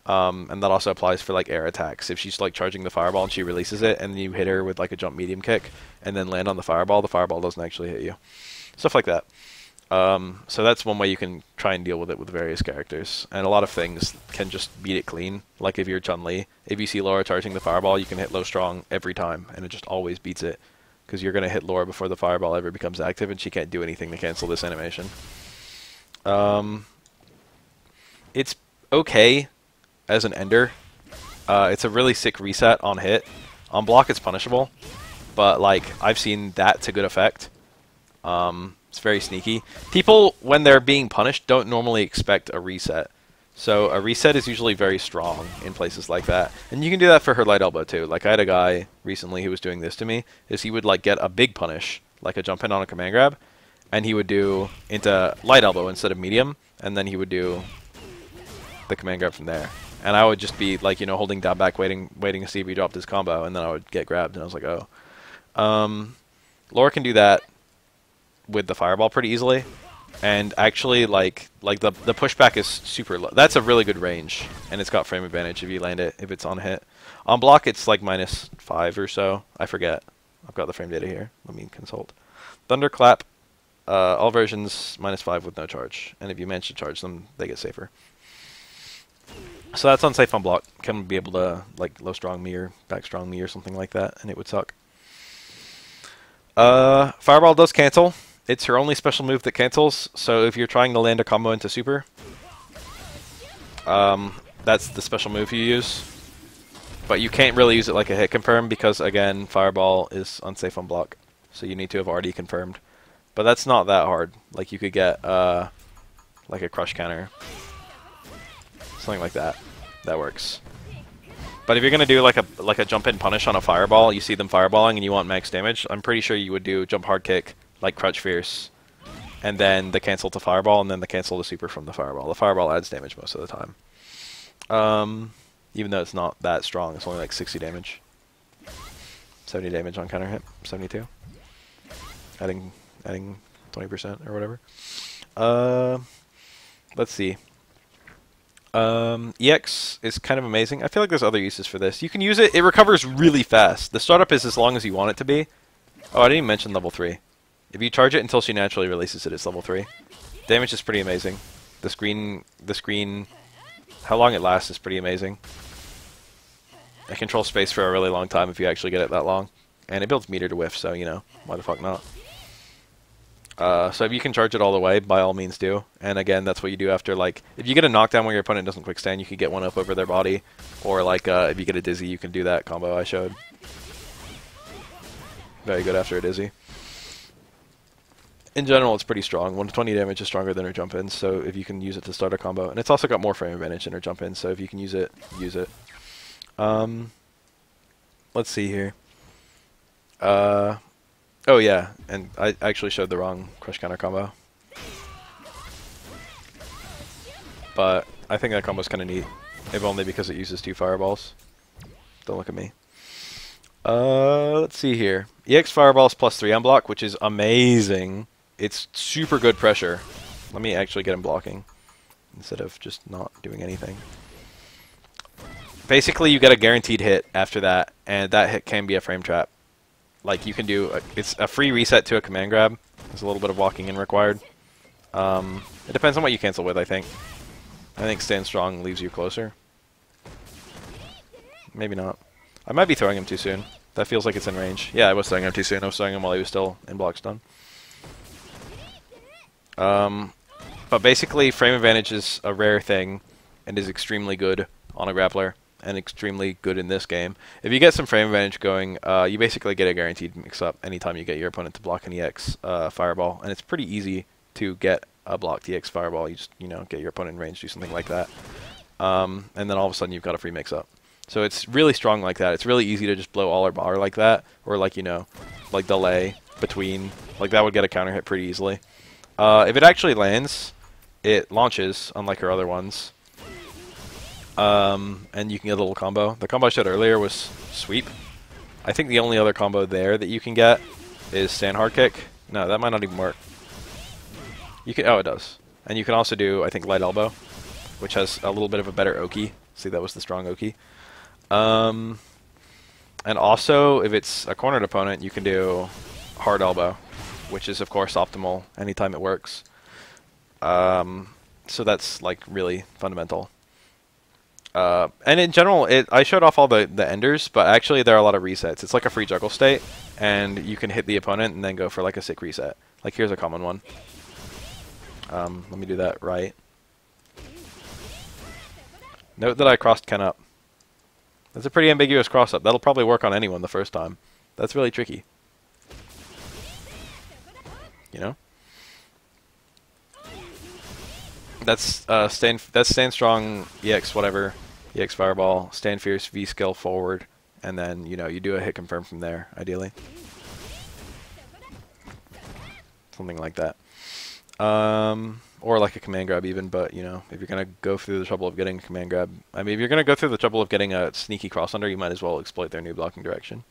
And that also applies for like air attacks. If she's like charging the fireball and she releases it, and you hit her with like a jump medium kick, and then land on the fireball doesn't actually hit you. Stuff like that. So that's one way you can try and deal with it with various characters. And a lot of things can just beat it clean. Like if you're Chun-Li, if you see Laura charging the fireball, you can hit low strong every time, and it just always beats it. Because you're going to hit Laura before the fireball ever becomes active, and she can't do anything to cancel this animation. It's okay as an ender. It's a really sick reset on hit. On block it's punishable, but like I've seen that to good effect. It's very sneaky. People, when they're being punished, don't normally expect a reset. So a reset is usually very strong in places like that. And you can do that for her light elbow too. Like I had a guy recently who was doing this to me, is he would like get a big punish, like a jump in on a command grab, and he would do into light elbow instead of medium, and then he would do the command grab from there. And I would just be like, you know, holding down back, waiting to see if he dropped his combo, and then I would get grabbed, and I was like, oh. Laura can do that with the fireball pretty easily, and actually like the pushback is super low. That's a really good range, and it's got frame advantage if you land it, if it's on hit. On block it's like -5 or so. I forget. I've got the frame data here. Let me consult. Thunderclap, all versions -5 with no charge, and if you manage to charge them, they get safer. So that's unsafe on block. Can be able to like low strong me or back strong me or something like that, and it would suck. Fireball does cancel. It's her only special move that cancels, so if you're trying to land a combo into super, that's the special move you use. But you can't really use it like a hit confirm because, again, Fireball is unsafe on block, so you need to have already confirmed. But that's not that hard. Like, you could get, like a crush counter. Something like that. That works. But if you're going to do like a jump-in punish on a Fireball, you see them fireballing and you want max damage, I'm pretty sure you would do jump hard kick, like Crutch Fierce, and then the cancel to Fireball, and then the cancel to Super from the Fireball. The Fireball adds damage most of the time. Even though it's not that strong, it's only like 60 damage. 70 damage on counter hit, 72. Adding 20% or whatever. Let's see. EX is kind of amazing. I feel like there's other uses for this. You can use it, it recovers really fast. The startup is as long as you want it to be. Oh, I didn't even mention level 3. If you charge it until she naturally releases it, it's level 3. Damage is pretty amazing. The screen, how long it lasts is pretty amazing. It controls space for a really long time if you actually get it that long. And it builds meter to whiff, so, you know, why the fuck not? So if you can charge it all the way, by all means do. And again, that's what you do after, like, if you get a knockdown where your opponent doesn't quick stand, you can get one up over their body. Or, like, if you get a dizzy, you can do that combo I showed. Very good after a dizzy. In general, it's pretty strong. 120 damage is stronger than her jump in, so if you can use it to start a combo. And it's also got more frame advantage than her jump in, so if you can use it, use it. Let's see here. Oh yeah, and I actually showed the wrong crush counter combo. But I think that combo's kind of neat, if only because it uses 2 fireballs. Don't look at me. Let's see here. EX fireballs plus 3 on block, which is amazing. It's super good pressure. Let me actually get him blocking instead of just not doing anything. Basically, you get a guaranteed hit after that, and that hit can be a frame trap. Like, you can do... it's a free reset to a command grab. There's a little bit of walking in required. It depends on what you cancel with, I think. I think Stand Strong leaves you closer. Maybe not. I might be throwing him too soon. That feels like it's in range. Yeah, I was throwing him too soon. I was throwing him while he was still in block stun. But basically, frame advantage is a rare thing and is extremely good on a grappler. And extremely good in this game. If you get some frame advantage going, you basically get a guaranteed mix-up anytime you get your opponent to block an EX fireball, and it's pretty easy to get a blocked EX fireball. You just, you know, get your opponent in range, do something like that, and then all of a sudden you've got a free mix-up. So it's really strong like that. It's really easy to just blow all or bar like that, or like, you know, like delay between, like that would get a counter hit pretty easily. If it actually lands, it launches, unlike her other ones. And you can get a little combo. The combo I showed earlier was sweep. I think the only other combo there that you can get is stand hard kick. No, that might not even work. You can, oh, it does. And you can also do, I think, light elbow, which has a little bit of a better Oki. See, that was the strong Oki. And also, if it's a cornered opponent, you can do hard elbow, which is, of course, optimal anytime it works. So that's, like, really fundamental. And in general, I showed off all the enders, but actually there are a lot of resets. It's like a free juggle state, and you can hit the opponent and then go for like a sick reset. Like here's a common one. Let me do that right. Note that I crossed Ken up. That's a pretty ambiguous cross up. That'll probably work on anyone the first time. That's really tricky. You know? That's stand strong, EX whatever, EX fireball, stand fierce, V skill forward, and then, you know, you do a hit confirm from there, ideally. Something like that. Or like a command grab even, but, you know, if you're going to go through the trouble of getting a command grab, I mean, if you're going to go through the trouble of getting a sneaky cross under, you might as well exploit their new blocking direction.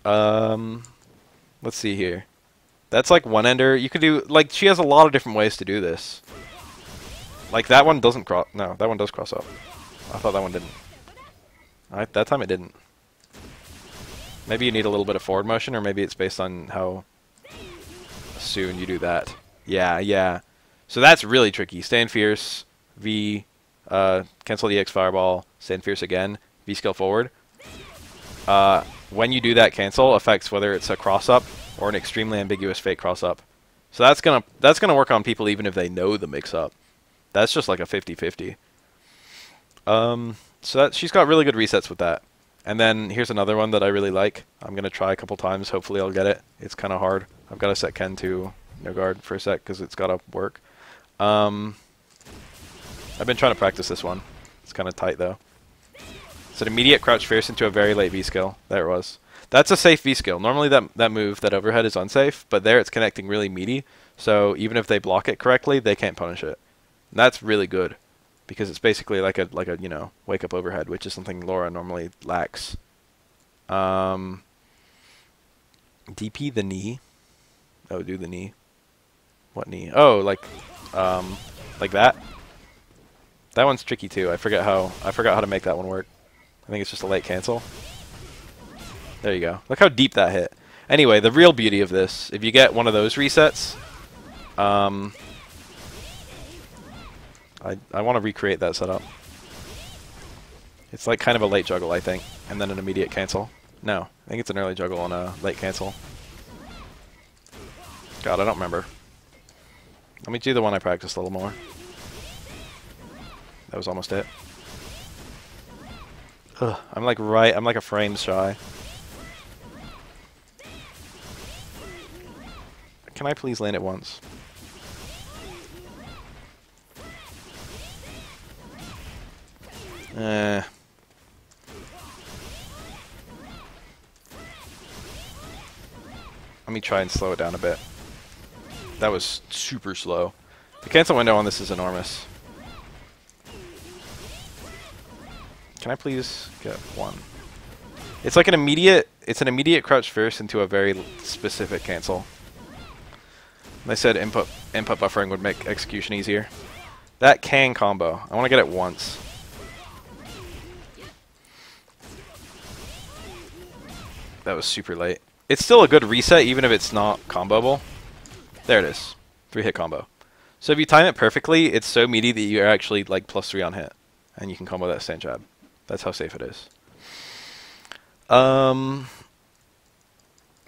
Let's see here. That's like one ender. You could do, like, she has a lot of different ways to do this. Like, that one doesn't cross... No, that one does cross up. I thought that one didn't. That time it didn't. Maybe you need a little bit of forward motion, or maybe it's based on how soon you do that. Yeah, yeah. So that's really tricky. Stand fierce, V, cancel the EX fireball, stand fierce again, V skill forward. When you do that cancel, affects whether it's a cross-up or an extremely ambiguous fake cross-up. So that's gonna work on people even if they know the mix-up. That's just like a 50-50. So she's got really good resets with that. And then here's another one that I really like. I'm going to try a couple times. Hopefully I'll get it. It's kind of hard. I've got to set Ken to no guard for a sec because it's got to work. I've been trying to practice this one. It's kind of tight though. It's an immediate crouch fierce into a very late V skill. There it was. That's a safe V skill. Normally that move, that overhead, is unsafe, but there it's connecting really meaty. So even if they block it correctly, they can't punish it. And that's really good, because it's basically like a you know, wake up overhead, which is something Laura normally lacks. DP the knee. Oh, do the knee. What knee? Oh, like that. That one's tricky too. I forgot how to make that one work. I think it's just a late cancel. There you go. Look how deep that hit. Anyway, the real beauty of this, if you get one of those resets, I want to recreate that setup. It's like kind of a late juggle, I think, and then an immediate cancel. No, I think it's an early juggle and a late cancel. God, I don't remember. Let me do the one I practiced a little more. That was almost it. Ugh, I'm like a frame shy. Can I please land it once? Let me try and slow it down a bit. That was super slow. The cancel window on this is enormous. Can I please get one? It's like an immediate crouch first into a very specific cancel. They said input buffering would make execution easier. That can combo. I want to get it once. That was super late. It's still a good reset even if it's not comboable. There it is. 3-hit combo. So if you time it perfectly, it's so meaty that you're actually like +3 on hit. And you can combo that stand jab. That's how safe it is. So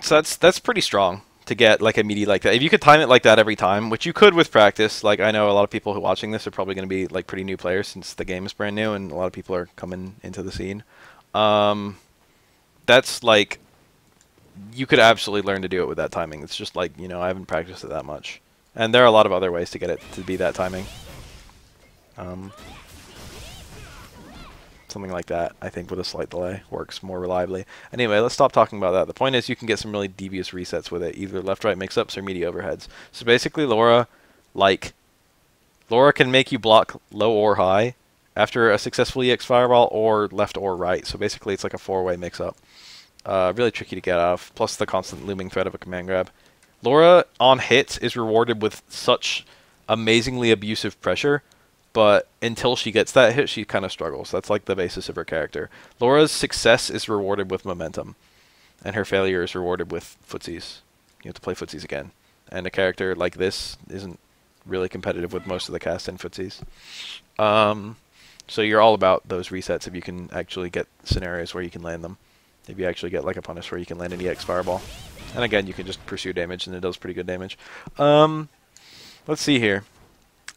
that's pretty strong to get like a meaty like that. If you could time it like that every time, which you could with practice, like I know a lot of people who are watching this are probably going to be like pretty new players since the game is brand new and a lot of people are coming into the scene. That's like, you could absolutely learn to do it with that timing. It's just like, you know, I haven't practiced it that much. And there are a lot of other ways to get it to be that timing. Something like that, I think, with a slight delay works more reliably. Anyway, let's stop talking about that. The point is you can get some really devious resets with it, either left-right mix-ups or meaty overheads. So basically, Laura can make you block low or high after a successful EX fireball, or left or right. So basically, it's like a 4-way mix-up. Really tricky to get out of, plus the constant looming threat of a command grab. Laura, on hits, is rewarded with such amazingly abusive pressure, but until she gets that hit, she kind of struggles. That's like the basis of her character. Laura's success is rewarded with momentum, and her failure is rewarded with footsies. You have to play footsies again. And a character like this isn't really competitive with most of the cast in footsies. So you're all about those resets if you can actually get scenarios where you can land them. If you actually get like a punish where you can land an EX fireball. And again, you can just pursue damage, and it does pretty good damage. Let's see here.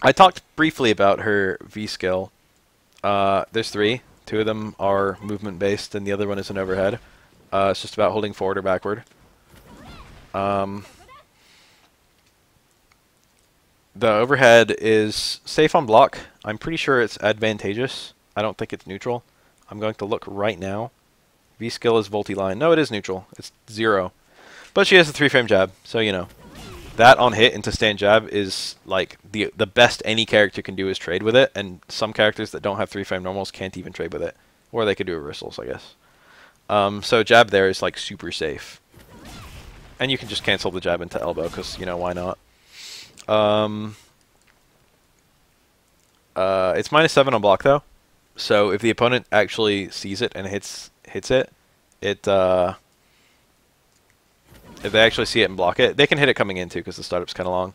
I talked briefly about her V skill. There's 3. 2 of them are movement based, and the other one is an overhead. It's just about holding forward or backward. The overhead is safe on block. I'm pretty sure it's advantageous. I don't think it's neutral. I'm going to look right now. V skill is Volti-line. No, it is neutral. It's 0. But she has a 3-frame jab, so you know. That on hit into stand jab is like the best any character can do is trade with it, and some characters that don't have 3-frame normals can't even trade with it. Or they could do reversals, I guess. So jab there is like super safe. And you can just cancel the jab into elbow, because, you know, why not? It's -7 on block, though. So if the opponent actually sees it and hits it, if they actually see it and block it, they can hit it coming in too because the startup's kind of long.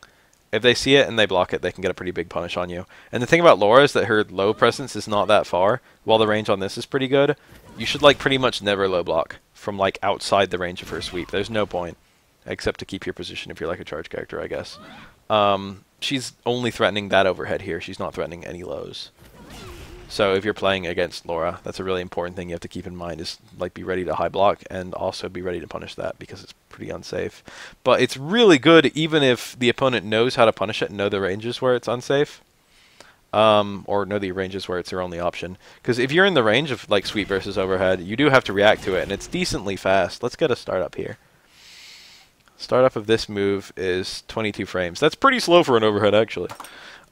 If they see it and they block it, they can get a pretty big punish on you. And the thing about Laura is that her low presence is not that far, while the range on this is pretty good. You should like pretty much never low block from like outside the range of her sweep. There's no point, except to keep your position if you're like a charge character, I guess. She's only threatening that overhead here. She's not threatening any lows. So if you're playing against Laura, that's a really important thing you have to keep in mind, is like be ready to high block and also be ready to punish that, because it's pretty unsafe. But it's really good even if the opponent knows how to punish it and know the ranges where it's unsafe. Or know the ranges where it's their only option. Because if you're in the range of like sweep versus overhead, you do have to react to it, and it's decently fast. Let's get a startup here. Startup of this move is 22 frames. That's pretty slow for an overhead, actually.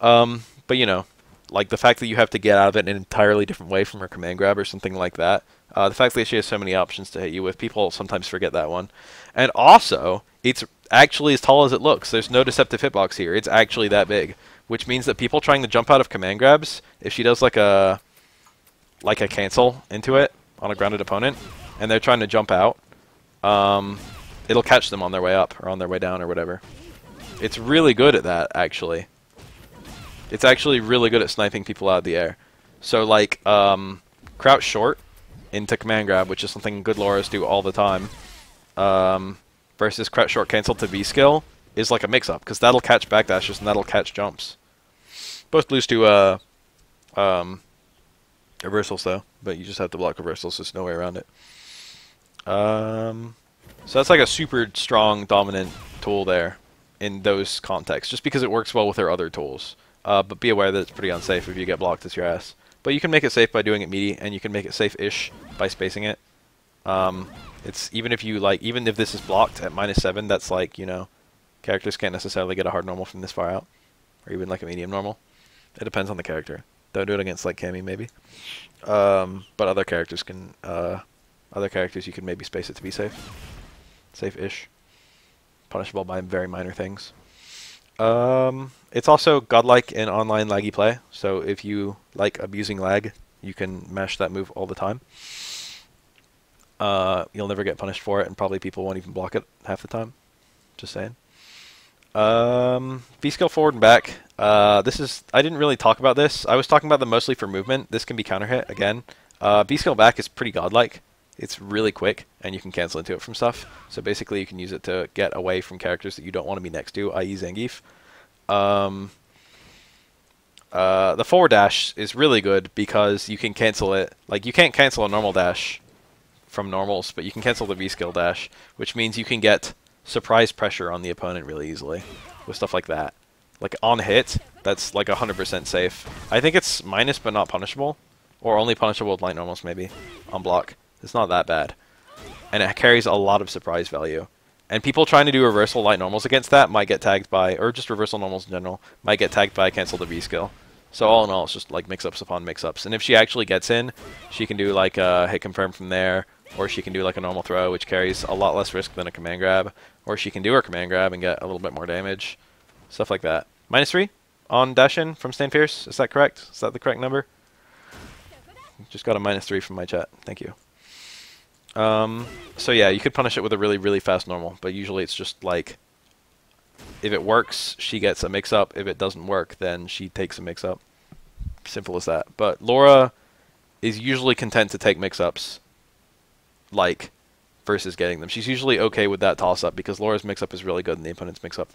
But you know, like the fact that you have to get out of it in an entirely different way from her command grab or something like that. The fact that she has so many options to hit you with, people sometimes forget that one. And also, it's actually as tall as it looks. There's no deceptive hitbox here. It's actually that big, which means that people trying to jump out of command grabs, if she does like a cancel into it on a grounded opponent, and they're trying to jump out, it'll catch them on their way up or on their way down or whatever. It's really good at that, actually. It's actually really good at sniping people out of the air. So like crouch short into command grab, which is something good Lauras do all the time, versus crouch short cancel to V skill is like a mix-up, because that'll catch backdashes and that'll catch jumps. Both lose to reversals though, but you just have to block reversals. There's no way around it. So that's like a super strong dominant tool there in those contexts, just because it works well with their other tools. But be aware that it's pretty unsafe. If you get blocked, it's your ass. But you can make it safe by doing it meaty, and you can make it safe-ish by spacing it. It's even if you like, even if this is blocked at -7, that's like, you know, characters can't necessarily get a hard normal from this far out, or even like a medium normal. It depends on the character. Don't do it against like Cammy maybe. But other characters can, you can maybe space it to be safe, safe-ish, punishable by very minor things. It's also godlike in online laggy play, so if you like abusing lag, you can mash that move all the time. You'll never get punished for it, and probably people won't even block it half the time. Just saying. V-skill forward and back. I didn't really talk about this. I was talking about them mostly for movement. This can be counter hit again. V-skill back is pretty godlike. It's really quick, and you can cancel into it from stuff. So basically, you can use it to get away from characters that you don't want to be next to, i.e. Zangief. The forward dash is really good because you can cancel it. Like, you can't cancel a normal dash from normals, but you can cancel the V-skill dash, which means you can get surprise pressure on the opponent really easily with stuff like that. Like, on hit, that's like 100% safe. I think it's minus but not punishable, or only punishable with light normals maybe, on block. It's not that bad. And it carries a lot of surprise value. And people trying to do reversal light normals against that might get tagged by, or just reversal normals in general, might get tagged by cancel the V-skill. So all in all, it's just like mix-ups upon mix-ups. And if she actually gets in, she can do like a hit confirm from there, or she can do like a normal throw, which carries a lot less risk than a command grab, or she can do her command grab and get a little bit more damage. Stuff like that. -3 on dash-in from Stain Fierce, is that correct? Is that the correct number? Just got a -3 from my chat, thank you. So yeah, you could punish it with a really, really fast normal, but usually it's just like, if it works, she gets a mix-up. If it doesn't work, then she takes a mix-up. Simple as that. But Laura is usually content to take mix-ups, like, versus getting them. She's usually okay with that toss-up, because Laura's mix-up is really good and the opponent's mix-up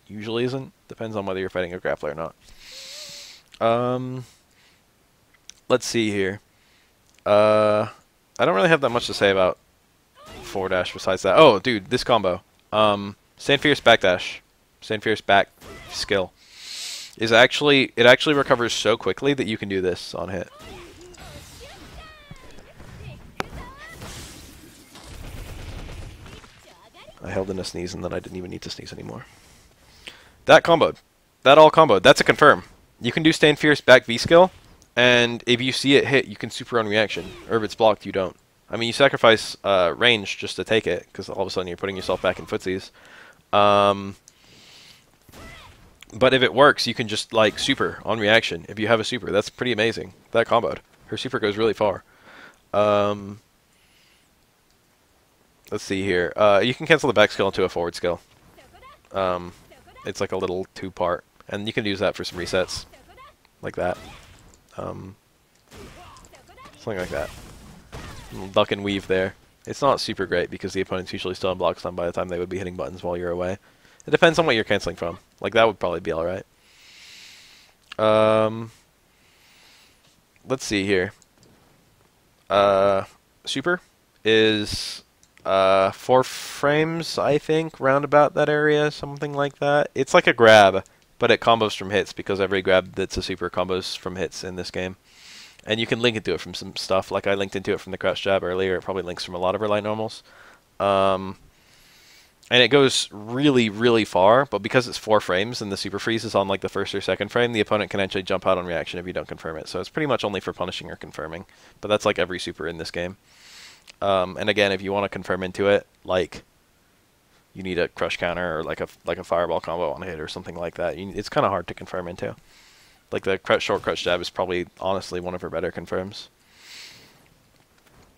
usually isn't. Depends on whether you're fighting a grappler or not. Let's see here. I don't really have that much to say about forward dash besides that. Oh, dude, this combo. Stain Fierce backdash. Stain Fierce back skill is actually, it actually recovers so quickly that you can do this on hit. I held in a sneeze and then I didn't even need to sneeze anymore. That comboed. That all comboed. That's a confirm. You can do Stain Fierce back V skill, and if you see it hit, you can super on reaction. Or if it's blocked, you don't. I mean, you sacrifice range just to take it, because all of a sudden you're putting yourself back in footsies. But if it works, you can just, like, super on reaction. If you have a super, that's pretty amazing. That comboed. Her super goes really far. Let's see here. You can cancel the back skill into a forward skill. It's like a little two-part. And you can use that for some resets. Like that. Something like that. Duck and weave there. It's not super great because the opponent's usually still in block stun by the time they would be hitting buttons while you're away. It depends on what you're canceling from. Like, that would probably be alright. Let's see here. Super is 4 frames, I think, round about that area, something like that. It's like a grab, but it combos from hits because every grab that's a super combos from hits in this game. And you can link into it from some stuff, like I linked into it from the crouch jab earlier. It probably links from a lot of her light normals. And it goes really, really far, but because it's 4 frames and the super freeze is on like the first or second frame, the opponent can actually jump out on reaction if you don't confirm it. So it's pretty much only for punishing or confirming, but that's like every super in this game. And again, if you want to confirm into it, like you need a crush counter or like a fireball combo on hit or something like that. It's kind of hard to confirm into. Like the short crouch jab is probably honestly one of her better confirms.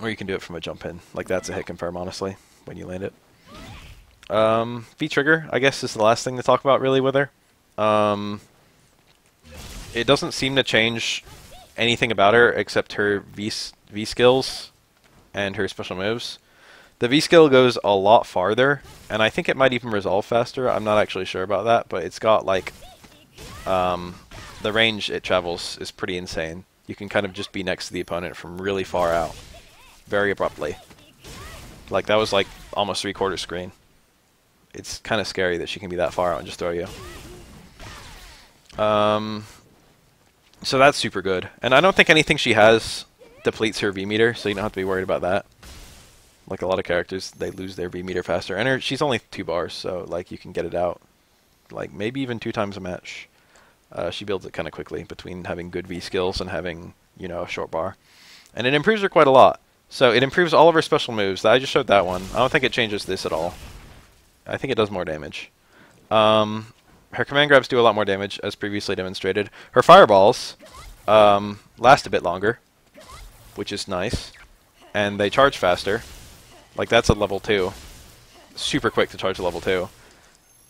Or you can do it from a jump in. Like that's a hit confirm honestly when you land it. V trigger, I guess, is the last thing to talk about really with her. it doesn't seem to change anything about her except her V skills and her special moves. The V skill goes a lot farther, and I think it might even resolve faster. I'm not actually sure about that, but it's got like the range it travels is pretty insane. You can kind of just be next to the opponent from really far out, very abruptly. Like that was like almost 3/4 screen. It's kind of scary that she can be that far out and just throw you. So that's super good. And I don't think anything she has depletes her V meter, so you don't have to be worried about that. Like a lot of characters, they lose their V meter faster. And she's only 2 bars, so like you can get it out like maybe even 2 times a match. She builds it kind of quickly between having good V skills and having, you know, a short bar. And it improves her quite a lot. So it improves all of her special moves. I just showed that one. I don't think it changes this at all. I think it does more damage. Her command grabs do a lot more damage, as previously demonstrated. Her fireballs last a bit longer, which is nice. And they charge faster. Like, that's a level 2. Super quick to charge a level 2.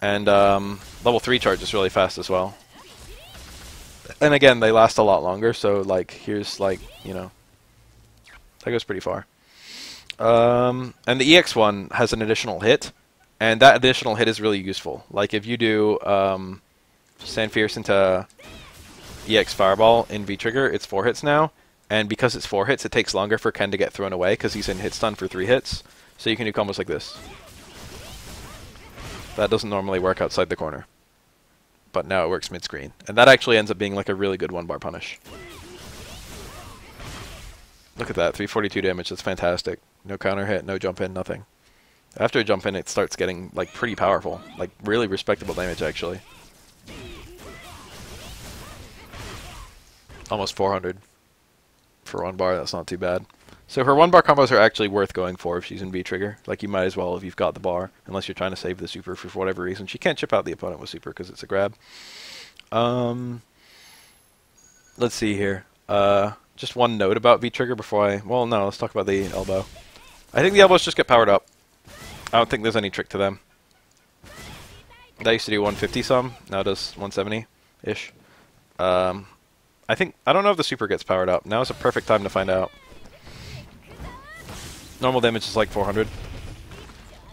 And level 3 charges really fast as well. And again, they last a lot longer, so, like, here's, like, you know, that goes pretty far. And the EX one has an additional hit. And that additional hit is really useful. Like, if you do Sand Fierce into EX Fireball in V-Trigger, it's 4 hits now. And because it's 4 hits, it takes longer for Ken to get thrown away, because he's in hit stun for 3 hits. So you can do combos like this. That doesn't normally work outside the corner. But now it works mid-screen. And that actually ends up being like a really good 1-bar punish. Look at that, 342 damage, that's fantastic. No counter hit, no jump in, nothing. After a jump in, it starts getting like pretty powerful, like really respectable damage actually. Almost 400 for 1 bar. That's not too bad. So her 1 bar combos are actually worth going for if she's in V-Trigger. Like you might as well if you've got the bar, unless you're trying to save the super for whatever reason. She can't chip out the opponent with super because it's a grab. Let's see here. Just one note about V-Trigger before I... Well, no, let's talk about the elbow. I think the elbows just get powered up. I don't think there's any trick to them. That used to do 150 some, now it does 170-ish. I don't know if the super gets powered up. Now is a perfect time to find out. Normal damage is like 400.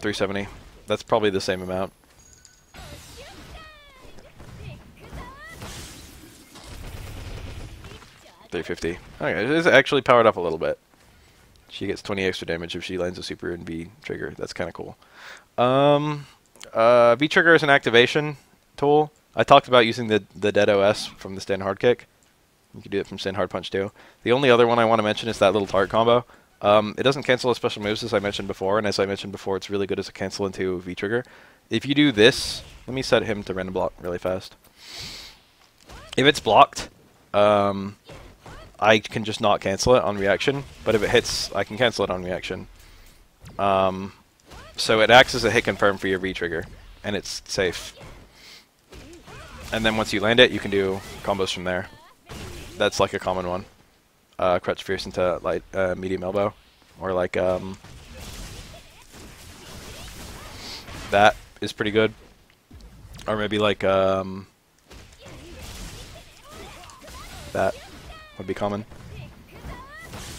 370. That's probably the same amount. $350. Okay, it is actually powered up a little bit. She gets 20 extra damage if she lands a super in V-Trigger. That's kind of cool. V-Trigger is an activation tool. I talked about using the Dead OS from the Stand Hard Kick. You can do it from Stand Hard Punch too. The only other one I want to mention is that little target combo. It doesn't cancel as special moves as I mentioned before, and as I mentioned before, it's really good as a cancel into V-Trigger. If you do this, let me set him to random block really fast. If it's blocked, I can just not cancel it on reaction, but if it hits, I can cancel it on reaction. So it acts as a hit confirm for your V-Trigger, and it's safe. And then once you land it, you can do combos from there. That's like a common one. Crutch Fierce into light, medium elbow, or like that is pretty good. Or maybe like that would be common.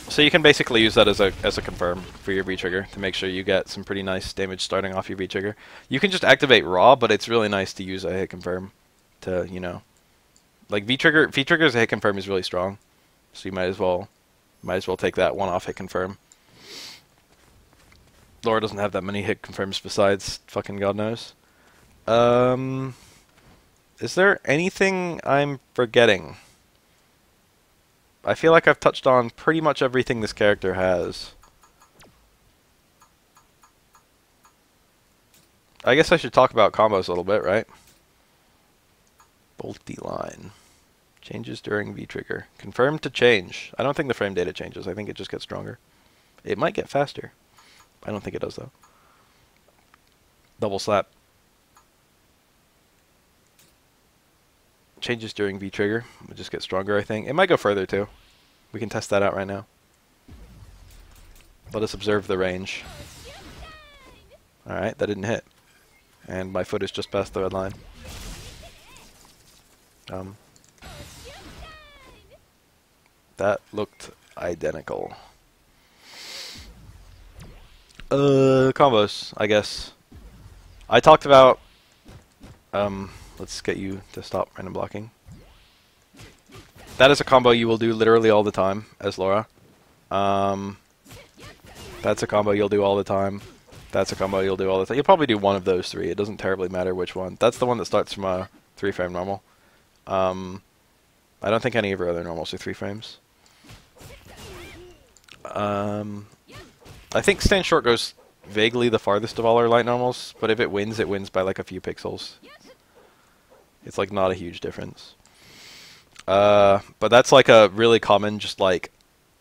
So you can basically use that as a confirm for your V-Trigger to make sure you get some pretty nice damage starting off your V-Trigger. You can just activate raw, but it's really nice to use a hit confirm to, you know, like V-Trigger as a hit confirm is really strong. So you might as well take that one-off hit confirm. Laura doesn't have that many hit confirms besides fucking God knows. Is there anything I'm forgetting? I feel like I've touched on pretty much everything this character has. I guess I should talk about combos a little bit, right? Bolty line. Changes during V-Trigger. Confirmed to change. I don't think the frame data changes. I think it just gets stronger. It might get faster. I don't think it does, though. Double slap. Changes during V-Trigger. It just gets stronger, I think. It might go further, too. We can test that out right now. Let us observe the range. Alright, that didn't hit. And my foot is just past the red line. That looked identical. Combos, I guess. I talked about, let's get you to stop random blocking. That is a combo you will do literally all the time as Laura. That's a combo you'll do all the time. That's a combo you'll do all the time. You'll probably do one of those three. It doesn't terribly matter which one. That's the one that starts from a 3-frame normal. I don't think any of her other normals are 3 frames. I think Stand Short goes vaguely the farthest of all our light normals, but if it wins by like a few pixels. It's like not a huge difference. But that's like a really common, just like,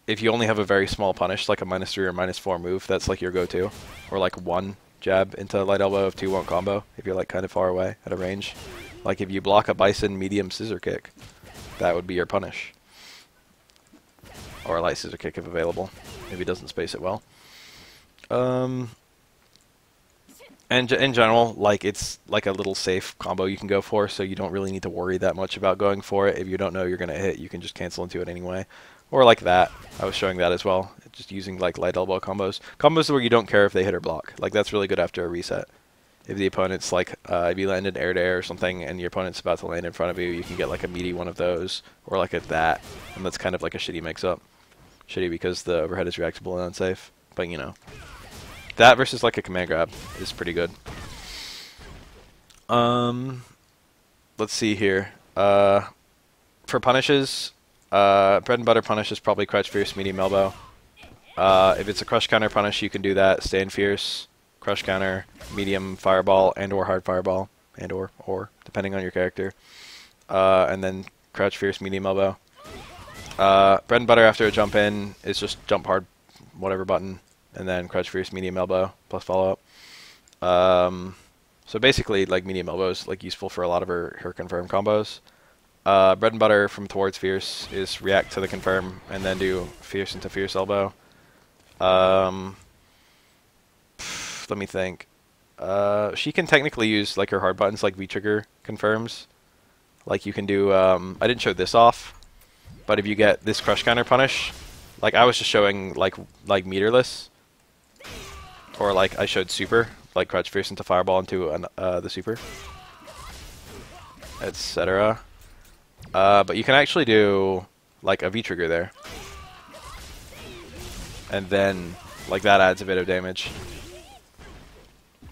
if you only have a very small punish, like a -3 or -4 move, that's like your go-to. Or like 1 jab into light elbow if 2 won't combo, if you're like kind of far away at a range. Like if you block a Bison medium scissor kick, that would be your punish. Or a light scissor kick if available, if he doesn't space it well. And in general, like, it's like a little safe combo you can go for, so you don't really need to worry that much about going for it. If you don't know you're going to hit, you can just cancel into it anyway. Or like that. I was showing that as well. Just using like light elbow combos. Combos where you don't care if they hit or block. Like, that's really good after a reset. If the opponent's like, if you landed air to air or something and your opponent's about to land in front of you, you can get like a meaty one of those. Or like a that. And that's kind of like a shitty mix-up. Shitty because the overhead is reactable and unsafe. But you know. That versus like a command grab is pretty good. Let's see here. For punishes, bread and butter punish is probably Crouch Fierce, medium elbow. If it's a crush counter punish, you can do that. Stand Fierce, crush counter, medium fireball, and or hard fireball, and or depending on your character. And then Crouch Fierce, medium elbow. Bread and butter after a jump in is just jump hard, whatever button. And then Crouch Fierce, medium elbow, plus follow-up. So basically, like, medium elbow is like useful for a lot of her confirm combos. Bread and butter from towards Fierce is react to the confirm, and then do Fierce into Fierce elbow. Let me think. She can technically use, like, her hard buttons, like V-trigger confirms. Like, you can do, I didn't show this off, but if you get this crush counter punish, like, I was just showing, like meterless. Or like I showed super, like Crouch Fierce into Fireball into the super, etc. But you can actually do like a V-trigger there. And then like that adds a bit of damage.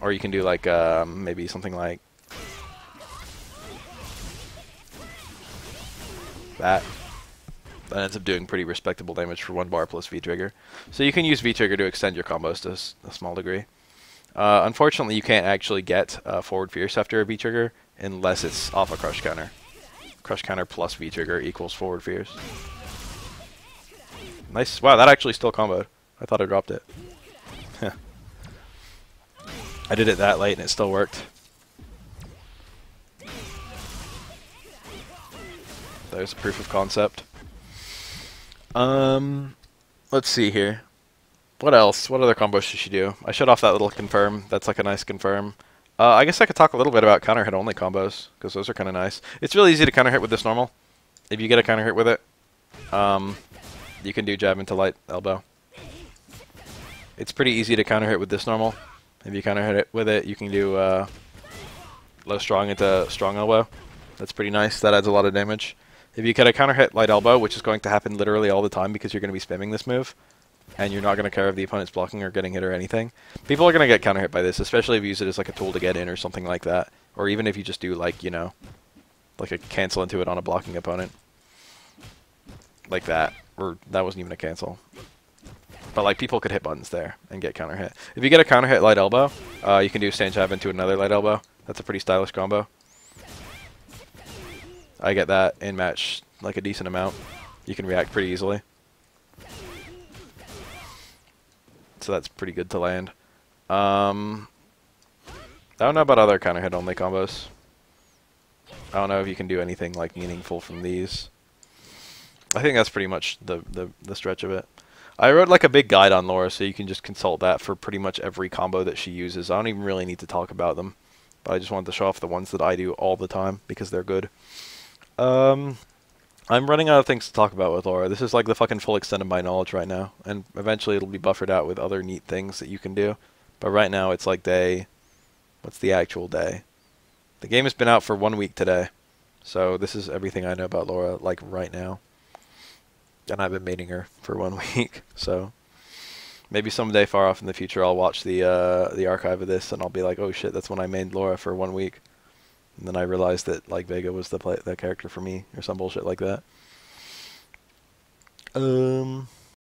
Or you can do like maybe something like that. That ends up doing pretty respectable damage for 1 bar plus V-trigger. So you can use V-trigger to extend your combos to a small degree. Unfortunately, you can't actually get forward Fierce after a V-trigger unless it's off a crush counter. Crush counter plus V-trigger equals forward Fierce. Nice. Wow, that actually still comboed. I thought I dropped it. I did it that late and it still worked. There's proof of concept. Let's see here. What else? What other combos should she do? I shut off that little confirm. That's like a nice confirm. I guess I could talk a little bit about counter hit only combos, because those are kind of nice. It's really easy to counter hit with this normal. If you get a counter hit with it, you can do jab into light elbow. It's pretty easy to counter hit with this normal. If you counter hit it with it, you can do low strong into strong elbow. That's pretty nice. That adds a lot of damage. If you get a counter hit light elbow, which is going to happen literally all the time because you're going to be spamming this move, and you're not going to care if the opponent's blocking or getting hit or anything, people are going to get counter hit by this, especially if you use it as like a tool to get in or something like that. Or even if you just do like, you know, like a cancel into it on a blocking opponent. Like that. Or that wasn't even a cancel. But like people could hit buttons there and get counter hit. If you get a counter hit light elbow, you can do stand jab into another light elbow. That's a pretty stylish combo. I get that in match like a decent amount. You can react pretty easily. So that's pretty good to land. I don't know about other counter hit only combos. I don't know if you can do anything like meaningful from these. I think that's pretty much the stretch of it. I wrote like a big guide on Laura, so you can just consult that for pretty much every combo that she uses. I don't even really need to talk about them, but I just wanted to show off the ones that I do all the time because they're good. I'm running out of things to talk about with Laura. This is like the fucking full extent of my knowledge right now, and eventually it'll be buffered out with other neat things that you can do. But right now it's like day. What's the actual day? The game has been out for 1 week today, so this is everything I know about Laura like right now. And I've been mating her for 1 week, so maybe someday far off in the future I'll watch the archive of this and I'll be like, oh shit, that's when I mained Laura for 1 week. And then I realized that like Vega was the character for me or some bullshit like that.